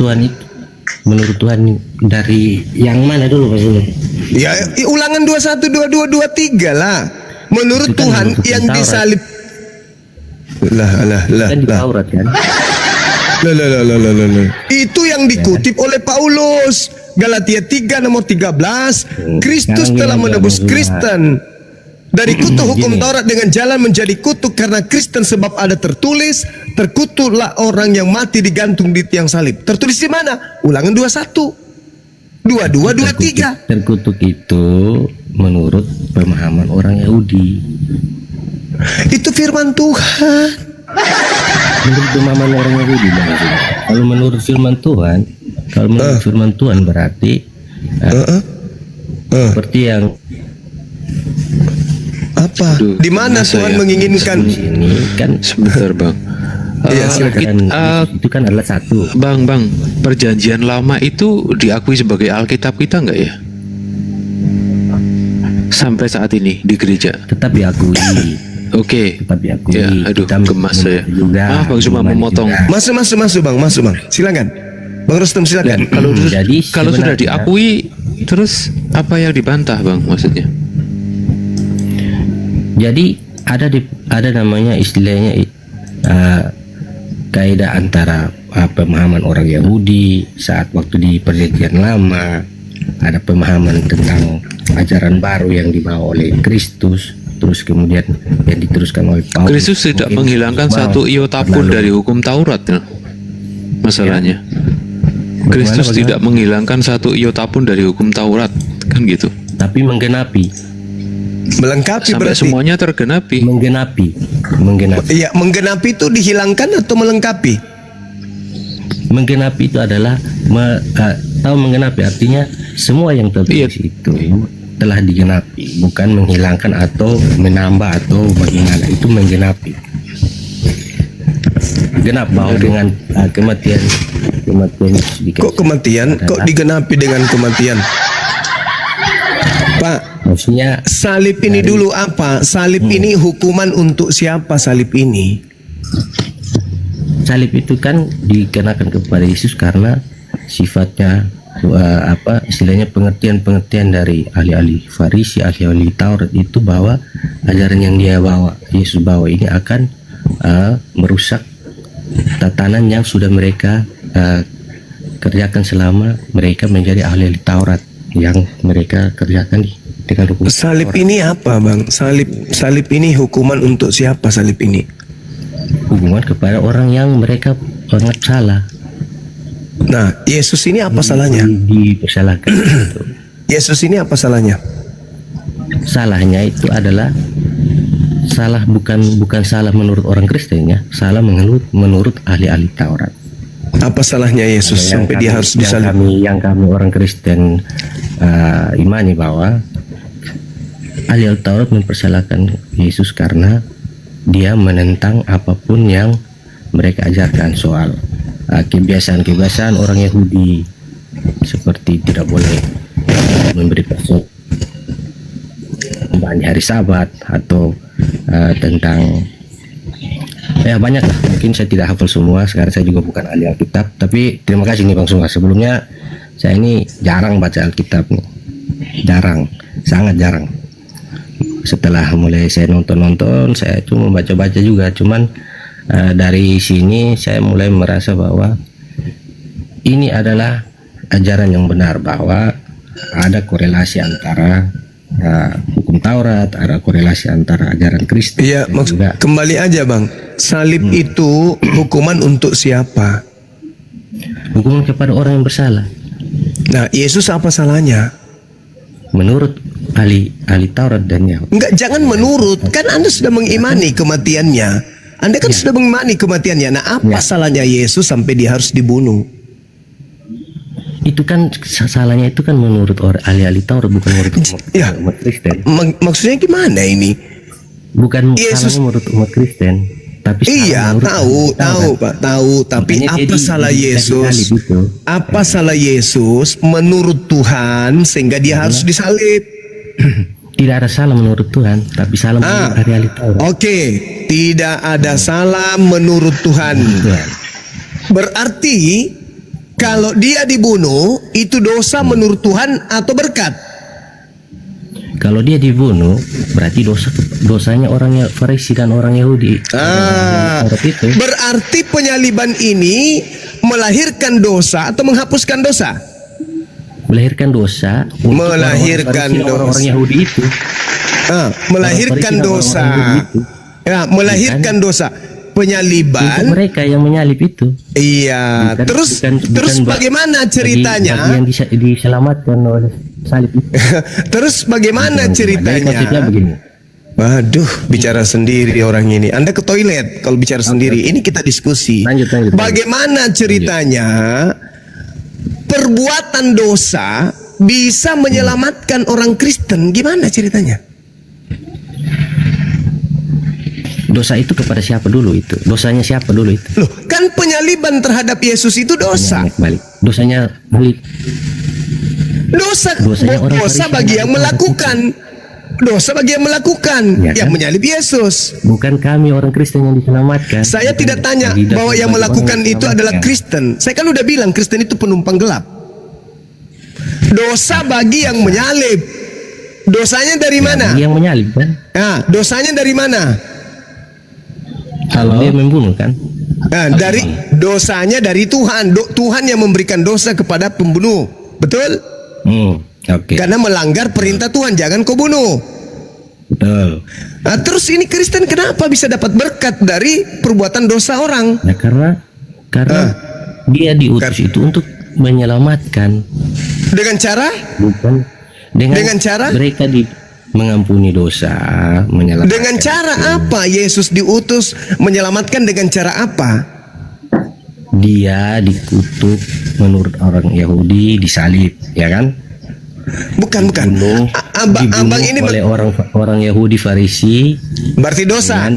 Menurut Tuhan dari yang mana dulu maksudnya? Ya, Ulangan 21, 22, 23 lah. Menurut Itu kan Tuhan yang disalib. Lah. Kan di Taurat kan? Itu yang dikutip oleh Paulus. Galatia 3 nomor 13. Kristus telah menebus Kristen dari kutuk hukum Taurat dengan jalan menjadi kutuk karena Kristen, sebab ada tertulis, terkutuklah orang yang mati digantung di tiang salib. Tertulis di mana? Ulangan 21. 22, 23. Terkutuk itu menurut pemahaman orang Yahudi. Itu firman Tuhan. Menurut pemahaman orang Yahudi. Kalau menurut firman Tuhan, berarti seperti yang apa? Di mana Tuhan menginginkan? Ini kan Sebentar, Bang. itu kan adalah satu. Bang, perjanjian lama itu diakui sebagai Alkitab kita nggak ya? Sampai saat ini di gereja. Tetap diakui. Oke. Tetapi aku Ya, aduh, gemas saya. juga. Bang cuma iman memotong. juga. Masuk bang, silakan. Bang Rustem silakan. Jadi Kalau sudah sebenarnya- diakui, terus apa yang dibantah, Bang, maksudnya? Jadi ada namanya istilahnya kaidah antara pemahaman orang Yahudi saat waktu di Perjanjian Lama, ada pemahaman tentang ajaran baru yang dibawa oleh Kristus, terus kemudian yang diteruskan oleh Paulus. Kristus tidak Mungkin menghilangkan Paulus satu iota pun terlalu- dari hukum Taurat, ya. Masalahnya. Kristus Bagaimana? tidak menghilangkan satu iota pun dari hukum Taurat, kan gitu. tapi menggenapi. Melengkapi Sampai berarti. semuanya tergenapi. Menggenapi. Iya, menggenapi itu dihilangkan atau melengkapi? Menggenapi itu adalah tahu menggenapi artinya semua yang tertulis Iya. itu telah digenapi, bukan menghilangkan atau menambah atau bagaimana, itu menggenapi. Genap bahwa dengan kematian sedikit. Kok kematian? Kok digenapi dengan kematian? Pak, Maksudnya salib ini dulu apa? Salib ini hukuman untuk siapa salib ini? salib itu kan dikenakan kepada Yesus karena sifatnya istilahnya pengertian dari ahli-ahli Farisi, ahli-ahli Taurat itu bahwa ajaran yang dia bawa, Yesus bawa ini akan merusak tatanan yang sudah mereka kerjakan selama mereka menjadi ahli-ahli Taurat yang mereka kerjakan dengan hukum Salib Taurat. ini apa, Bang? Salib ini hukuman untuk siapa salib ini? Hubungan kepada orang yang mereka sangat salah, Nah, Yesus ini apa salahnya? dipersalahkan. Gitu. Yesus ini apa salahnya? Salahnya itu adalah salah bukan salah menurut orang Kristen ya, salah menurut ahli-ahli Taurat. Apa salahnya Yesus sampai dia harus disalib? Yang kami orang Kristen imani bahwa ahli-ahli Taurat mempersalahkan Yesus karena dia menentang apapun yang mereka ajarkan soal kebiasaan-kebiasaan orang Yahudi, seperti tidak boleh memberi persembahan di hari Sabat atau tentang banyak lah. Mungkin saya tidak hafal semua, sekarang saya juga bukan ahli Alkitab, tapi terima kasih nih Bang Sunga. Sebelumnya saya ini jarang baca Alkitab nih, sangat jarang. Setelah mulai saya nonton, saya itu membaca-baca juga, cuman dari sini saya mulai merasa bahwa ini adalah ajaran yang benar, bahwa ada korelasi antara hukum Taurat, ada korelasi antara ajaran Kristen. Iya, dan juga kembali aja, Bang. Salib itu hukuman untuk siapa? hukuman kepada orang yang bersalah. Nah, Yesus apa salahnya? Menurut ahli Taurat dan Yahudi. Enggak, jangan menurut. Kan Anda sudah mengimani kematiannya. Anda kan sudah mengimani kematiannya. Nah, apa salahnya Yesus sampai dia harus dibunuh? Itu kan salahnya itu kan menurut ahli Taurat, bukan menurut Ya. umat Kristen. Maksudnya gimana ini? Bukan Yesus- salahnya menurut umat Kristen, tapi Iya, salah menurut tahu, ahli Taurat. Pak, tahu. Tapi Makanya apa jadi salah dikasih Yesus? salib itu. Apa salah Yesus menurut Tuhan sehingga dia harus disalib? Tidak ada salah menurut Tuhan, tapi salah menurut ahli Taurat. Oke, tidak ada salah menurut Tuhan. Tuhan. Berarti kalau dia dibunuh itu dosa menurut Tuhan atau berkat? Kalau dia dibunuh, berarti dosanya orang Farisi dan orang Yahudi. Ah, Taurat itu. berarti penyaliban ini melahirkan dosa atau menghapuskan dosa? Melahirkan dosa untuk Melahirkan orang-orang Farisi dan orang-orang dosa. Yahudi itu. Melahirkan Orang Farisi dan dosa. orang-orang Yahudi itu. Ya, melahirkan dosa. Untuk Penyaliban. mereka yang menyalip itu. Iya. Bukan- Terus bukan- terus bukan bagaimana bagi ceritanya? yang diselamatkan oleh salib itu. Terus bagaimana Jadi konsepnya ceritanya? begini. Waduh, bicara sendiri orang ini. Anda ke toilet kalau bicara sendiri. Ini kita diskusi. Lanjut. Bagaimana ceritanya perbuatan dosa bisa menyelamatkan orang Kristen? Gimana ceritanya? Dosa itu kepada siapa dulu itu? Dosanya siapa dulu itu? Loh, kan penyaliban terhadap Yesus itu dosa. Balik. Dosanya balik. Dosa Dosanya orang dosa Farisi bagi dan yang orang melakukan. dosa bagi yang melakukan, Ya yang kan? menyalib Yesus. Bukan kami orang Kristen yang diselamatkan. Saya Bukan tidak tanya kandidat bahwa yang sebagai melakukan orang yang itu adalah diselamatkan. Kristen. Saya kan udah bilang Kristen itu penumpang gelap. Dosa bagi yang menyalib. Dosanya dari mana? Yang menyalib kan? Dosanya dari mana? Halo. Dia membunuh kan? Dari dosanya dari Tuhan. Tuhan yang memberikan dosa kepada pembunuh. Betul? Oke. Karena melanggar perintah Tuhan, jangan kau bunuh. Betul. Terus ini Kristen kenapa bisa dapat berkat dari perbuatan dosa orang? Ya karena dia diutus itu untuk menyelamatkan, Dengan cara? bukan dengan cara? mereka mengampuni dosa, menyelamatkan. Dengan cara apa Yesus diutus menyelamatkan, dengan cara apa? Dia dikutuk menurut orang Yahudi, disalib, ya kan? Bukan. Dibunuh Abang ini oleh orang Yahudi Farisi berarti dosa.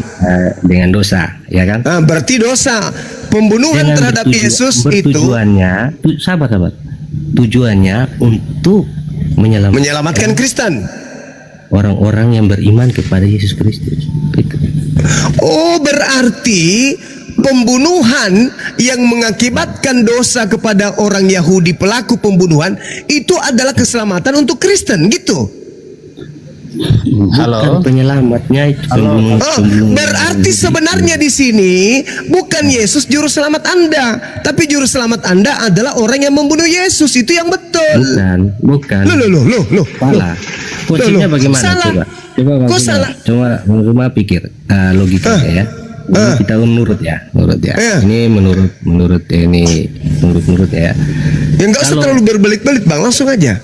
dengan dosa, ya kan? Berarti dosa. Pembunuhan terhadap Yesus itu bertujuannya, sahabat, tujuannya untuk menyelamatkan Kristen. orang-orang yang beriman kepada Yesus Kristus. Itu. Oh, berarti pembunuhan yang mengakibatkan dosa kepada orang Yahudi, pelaku pembunuhan, itu adalah keselamatan untuk Kristen, gitu. Bukan penyelamatnya itu pembunuh. Berarti sebenarnya di sini bukan Yesus juru selamat Anda, tapi juru selamat Anda adalah orang yang membunuh Yesus. Itu yang betul. Bukan. Loh. Salah. Kuncinya bagaimana? Salah. Coba Kok salah? Coba pikir logikanya ya. Ini kita menurut ya. Ini menurut ya. Ya nggak usah terlalu berbelit-belit, Bang, langsung aja.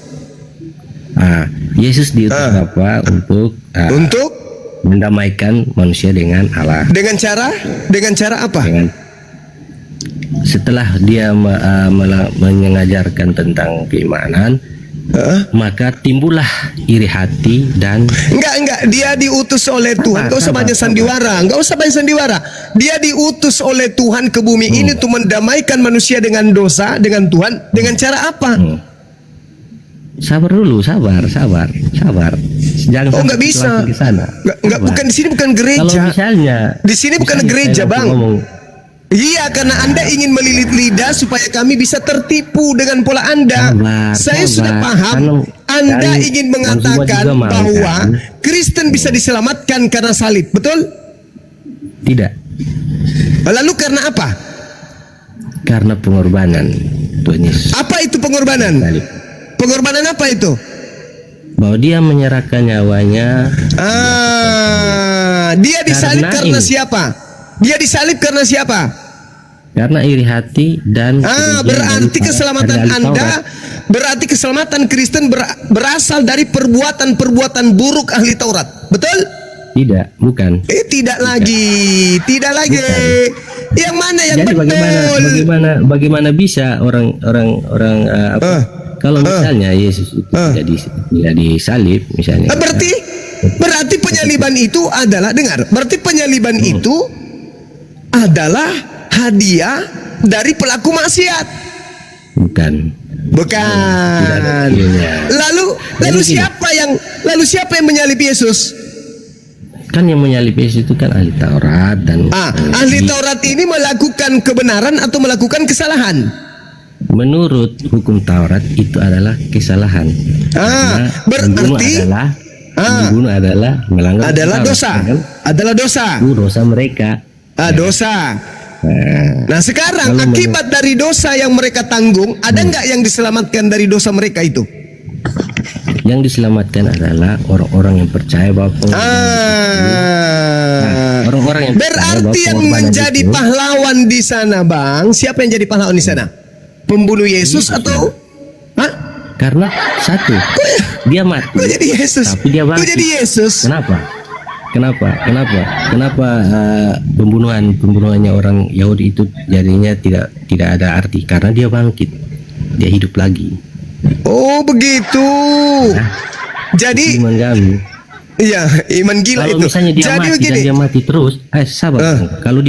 Yesus diutus apa? Untuk mendamaikan manusia dengan Allah. Dengan cara apa? Setelah dia mengajarkan tentang keimanan, maka timbullah iri hati dan Enggak, dia diutus oleh Tuhan. Enggak usah banyak sandiwara. Dia diutus oleh Tuhan ke bumi ini untuk mendamaikan manusia dengan dosa, dengan Tuhan. Dengan cara apa? sabar dulu, sabar. Jangan Oh, sampai nggak bisa. ke sana. Enggak, bukan di sini, bukan Kalau gereja. misalnya Di sini bukan gereja, saya Bang. ngomong, Iya, karena Anda ingin melilit lidah supaya kami bisa tertipu dengan pola Anda. Saya sudah paham. Anda ingin mengatakan juga mau, bahwa kan? Kristen bisa diselamatkan karena salib, betul? tidak, Lalu karena apa? karena pengorbanan Tuhan Yesus. Apa itu pengorbanan? Salib. Pengorbanan apa itu? Bahwa dia menyerahkan nyawanya. Dia disalib karena Karena ini. siapa? Dia disalib karena siapa? Karena iri hati dan Berarti keselamatan Anda, berarti keselamatan Kristen berasal dari perbuatan-perbuatan buruk ahli Taurat. Betul? tidak, bukan. Tidak lagi. Yang mana yang Jadi betul? bagaimana bisa orang kalau misalnya Yesus itu tidak disalib misalnya. Berarti penyaliban itu adalah, dengar. Berarti penyaliban itu adalah hadiah dari pelaku maksiat. Bukan. Tidak ada dealnya. Lalu siapa yang menyalib Yesus? Kan yang menyalib Yesus itu kan ahli Taurat dan Ahli Taurat ini melakukan kebenaran atau melakukan kesalahan? menurut hukum Taurat itu adalah kesalahan. Karena Berarti membunuh adalah melanggar adalah Taurat, dosa. kan? Adalah dosa. Itu dosa mereka. Dosa. Nah, sekarang Kalau akibat dari dosa yang mereka tanggung, ada nggak yang diselamatkan dari dosa mereka itu? Yang diselamatkan adalah orang-orang yang percaya bahwa orang-orang yang percaya Berarti bahwa yang pengorbanan menjadi itu- pahlawan di sana, Bang, siapa yang jadi pahlawan di sana? Pembunuh Yesus atau? karena satu, dia mati. Kok jadi Yesus? Tapi dia Kok bangkit. jadi Yesus? Kenapa pembunuhannya orang Yahudi itu jadinya tidak ada arti? Karena dia bangkit, dia hidup lagi. Oh, begitu. Jadi, Iman kami. iya, iman gila Kalau itu. misalnya dia Jadi mati begini. dan dia mati terus, sabar. Kalau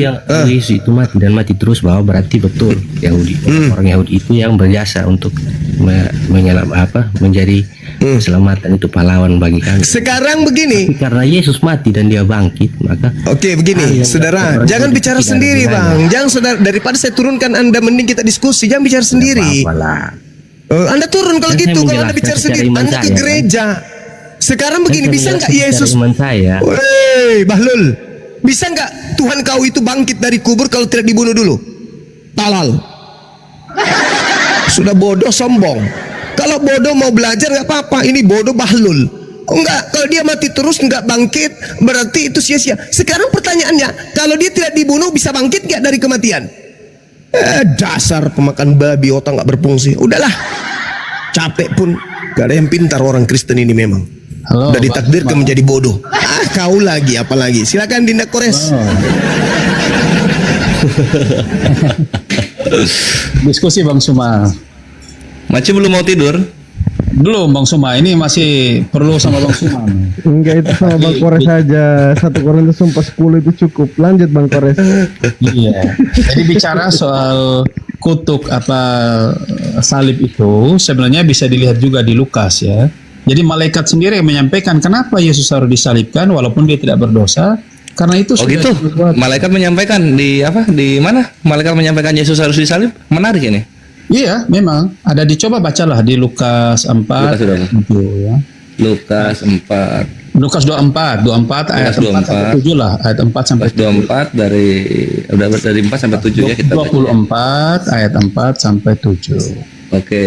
Yesus itu mati dan mati terus, bahwa berarti betul Yahudi, orang Yahudi itu yang berjasa untuk menjadi Keselamatan itu pahlawan bagi kami. Sekarang begini. Tapi karena Yesus mati dan dia bangkit, maka Oke, begini, saudara, jangan bicara sendiri, Bang. Jangan, saudara, daripada saya turunkan Anda, mending kita diskusi. Jangan bicara sendiri. apalah. Anda turun kalau Kan saya gitu, kalau Anda menjelaskan bicara secara sendiri, iman Anda ke saya, kan? gereja. Sekarang begini, Saya bisa nggak menjelaskan Yesus? secara iman saya. Woi, Bahlul, bisa nggak Tuhan kau itu bangkit dari kubur kalau tidak dibunuh dulu? Talal. Sudah bodoh sombong. Kalau bodoh mau belajar nggak apa-apa. Ini bodoh Bahlul. Oh enggak, kalau dia mati terus nggak bangkit, berarti itu sia-sia. Sekarang pertanyaannya, kalau dia tidak dibunuh bisa bangkit nggak dari kematian? Dasar pemakan babi, otak nggak berfungsi. Udahlah, capek pun. Gak ada yang pintar orang Kristen ini memang. Halo, Udah ditakdirkan menjadi bodoh. Kau lagi, apalagi. Silakan Dinda Kores. Diskusi Bang Suma. Maci belum mau tidur? Belum Bang Suma, ini masih perlu sama Bang Suma. Enggak, itu sama Bang Kores saja. 1 Korintus 4:10 itu cukup. Lanjut Bang Kores. Iya. Jadi bicara soal kutuk apa salib itu sebenarnya bisa dilihat juga di Lukas ya. Jadi malaikat sendiri yang menyampaikan kenapa Yesus harus disalibkan walaupun dia tidak berdosa. Karena itu Oh sudah gitu. dibuat. Malaikat menyampaikan di apa? Di mana? Malaikat menyampaikan Yesus harus disalib. Menarik ini. Iya, memang ada dicoba bacalah di Lukas 4 Lukas berapa? itu ya. Lukas 4 Lukas 24 ayat 4 sampai 7 lah, ayat 4 sampai 24 dari 4 sampai 7 ya kita baca. 24 ayat 4 sampai 7. Oke.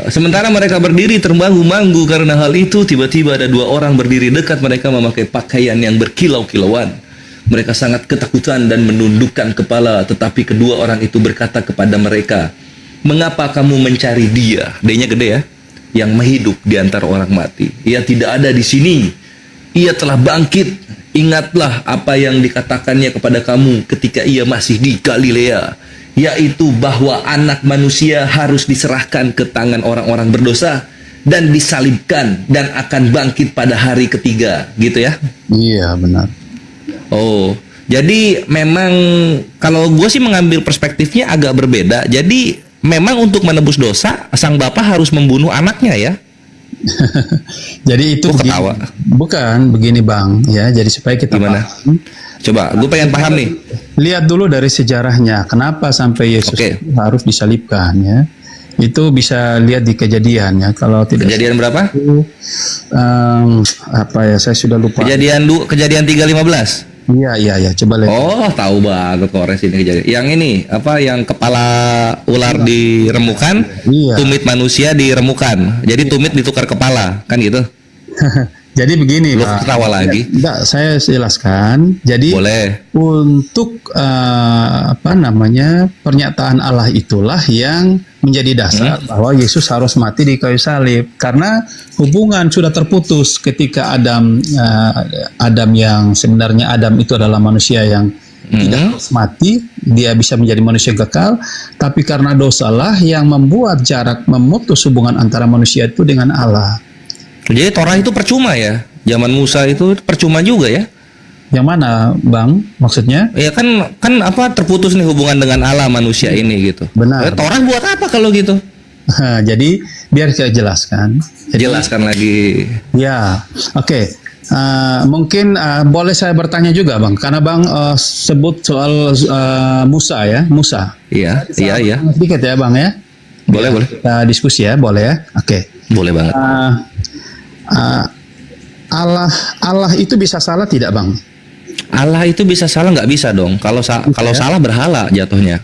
Sementara mereka berdiri terbanggu-banggu karena hal itu, tiba-tiba ada 2 orang berdiri dekat mereka memakai pakaian yang berkilau-kilauan. Mereka sangat ketakutan dan menundukkan kepala, tetapi kedua orang itu berkata kepada mereka, "Mengapa kamu mencari dia?" D-nya gede ya. Yang menghidup di antara orang mati. Ia tidak ada di sini. Ia telah bangkit. Ingatlah apa yang dikatakannya kepada kamu ketika ia masih di Galilea, yaitu bahwa anak manusia harus diserahkan ke tangan orang-orang berdosa dan disalibkan dan akan bangkit pada hari ketiga. Gitu ya. Iya, benar. Oh, jadi memang kalau gue sih mengambil perspektifnya agak berbeda. Jadi memang untuk menebus dosa, sang bapak harus membunuh anaknya ya. Jadi itu Gua begini- ketawa. bukan begini Bang ya. Jadi supaya kita Gimana? paham, Coba, gue pengen paham nih. lihat dulu dari sejarahnya kenapa sampai Yesus Oke. harus disalibkan ya. Itu bisa lihat di Kejadian ya. Kalau tidak Kejadian berapa? apa ya, saya sudah lupa. Kejadian 3:15. Iya, coba lihat. Oh, tahu banget Kores ini kejadian. Yang ini apa? Yang kepala ular diremukan, Iya. tumit manusia diremukan. Jadi tumit ditukar kepala, kan gitu? Jadi begini, Lu Pak. ketawa lagi. Enggak, saya jelaskan. Jadi Boleh. untuk pernyataan Allah itulah yang menjadi dasar bahwa Yesus harus mati di kayu salib, karena hubungan sudah terputus ketika Adam yang sebenarnya Adam itu adalah manusia yang tidak harus mati, dia bisa menjadi manusia kekal, tapi karena dosalah yang membuat jarak, memutus hubungan antara manusia itu dengan Allah. Jadi Torah itu percuma ya? Zaman Musa itu percuma juga ya? Yang mana, Bang? Maksudnya? Ya kan apa terputus nih hubungan dengan Allah manusia ini gitu. Benar. Torah buat apa kalau gitu? Jadi biar saya jelaskan. Jadi, Jelaskan lagi. ya, oke. Mungkin boleh saya bertanya juga, Bang, karena Bang sebut soal Musa ya, Musa. Iya. Sedikit ya, Bang ya. Boleh. Kita diskusi ya, boleh ya. Oke. Boleh banget. Allah itu bisa salah tidak, Bang? Allah itu bisa salah nggak bisa dong. Kalau salah berhala jatuhnya.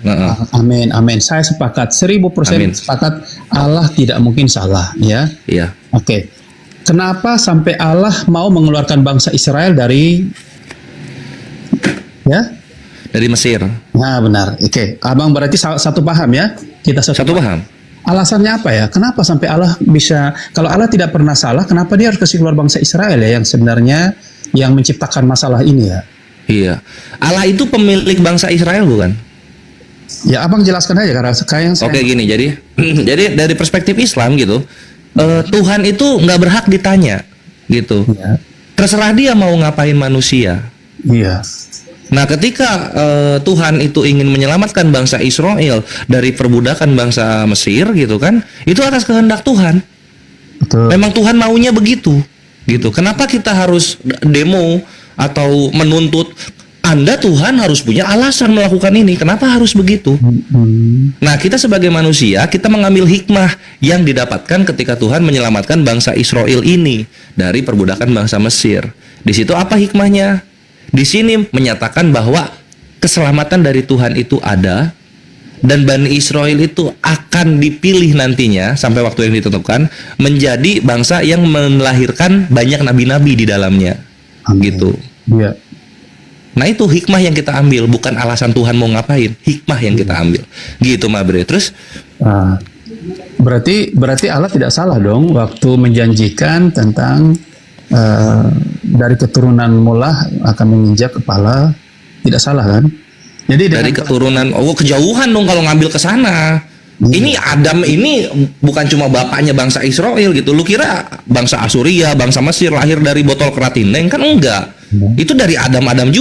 Amin. Saya sepakat 1000% Amin. sepakat Allah tidak mungkin salah ya. Iya. Oke. Kenapa sampai Allah mau mengeluarkan bangsa Israel dari Dari Mesir. Nah, benar. Oke. Abang berarti satu paham ya? Kita Satu paham. Alasannya apa ya? Kenapa sampai Allah bisa, kalau Allah tidak pernah salah, kenapa dia harus kasih keluar bangsa Israel ya, yang sebenarnya yang menciptakan masalah ini ya? Iya. Allah itu pemilik bangsa Israel bukan? Ya, abang jelaskan aja karena sekarang saya. Oke gini, jadi jadi dari perspektif Islam gitu, Tuhan itu nggak berhak ditanya gitu. Ya. Terserah dia mau ngapain manusia. Iya. Nah, ketika Tuhan itu ingin menyelamatkan bangsa Israel dari perbudakan bangsa Mesir gitu kan, itu atas kehendak Tuhan. Betul. Memang Tuhan maunya begitu, gitu. Kenapa kita harus demo atau menuntut Anda Tuhan harus punya alasan melakukan ini? Kenapa harus begitu? Nah, kita sebagai manusia, kita mengambil hikmah yang didapatkan ketika Tuhan menyelamatkan bangsa Israel ini dari perbudakan bangsa Mesir. Di situ apa hikmahnya? Di sini menyatakan bahwa keselamatan dari Tuhan itu ada, dan Bani Israel itu akan dipilih nantinya sampai waktu yang ditentukan menjadi bangsa yang melahirkan banyak nabi-nabi di dalamnya. Gitu. Iya. Nah, itu hikmah yang kita ambil, bukan alasan Tuhan mau ngapain, hikmah yang kita ambil. Gitu, Mabre. Terus Berarti Allah tidak salah dong waktu menjanjikan tentang dari keturunan mulah akan menginjak kepala. Tidak salah kan? Jadi dari keturunan, kejauhan dong kalau ngambil ke sana. Ini Adam ini bukan cuma bapaknya bangsa Israel gitu. Lu kira bangsa Asuria, bangsa Mesir lahir dari botol keratineng? Kan enggak. Itu dari Adam juga.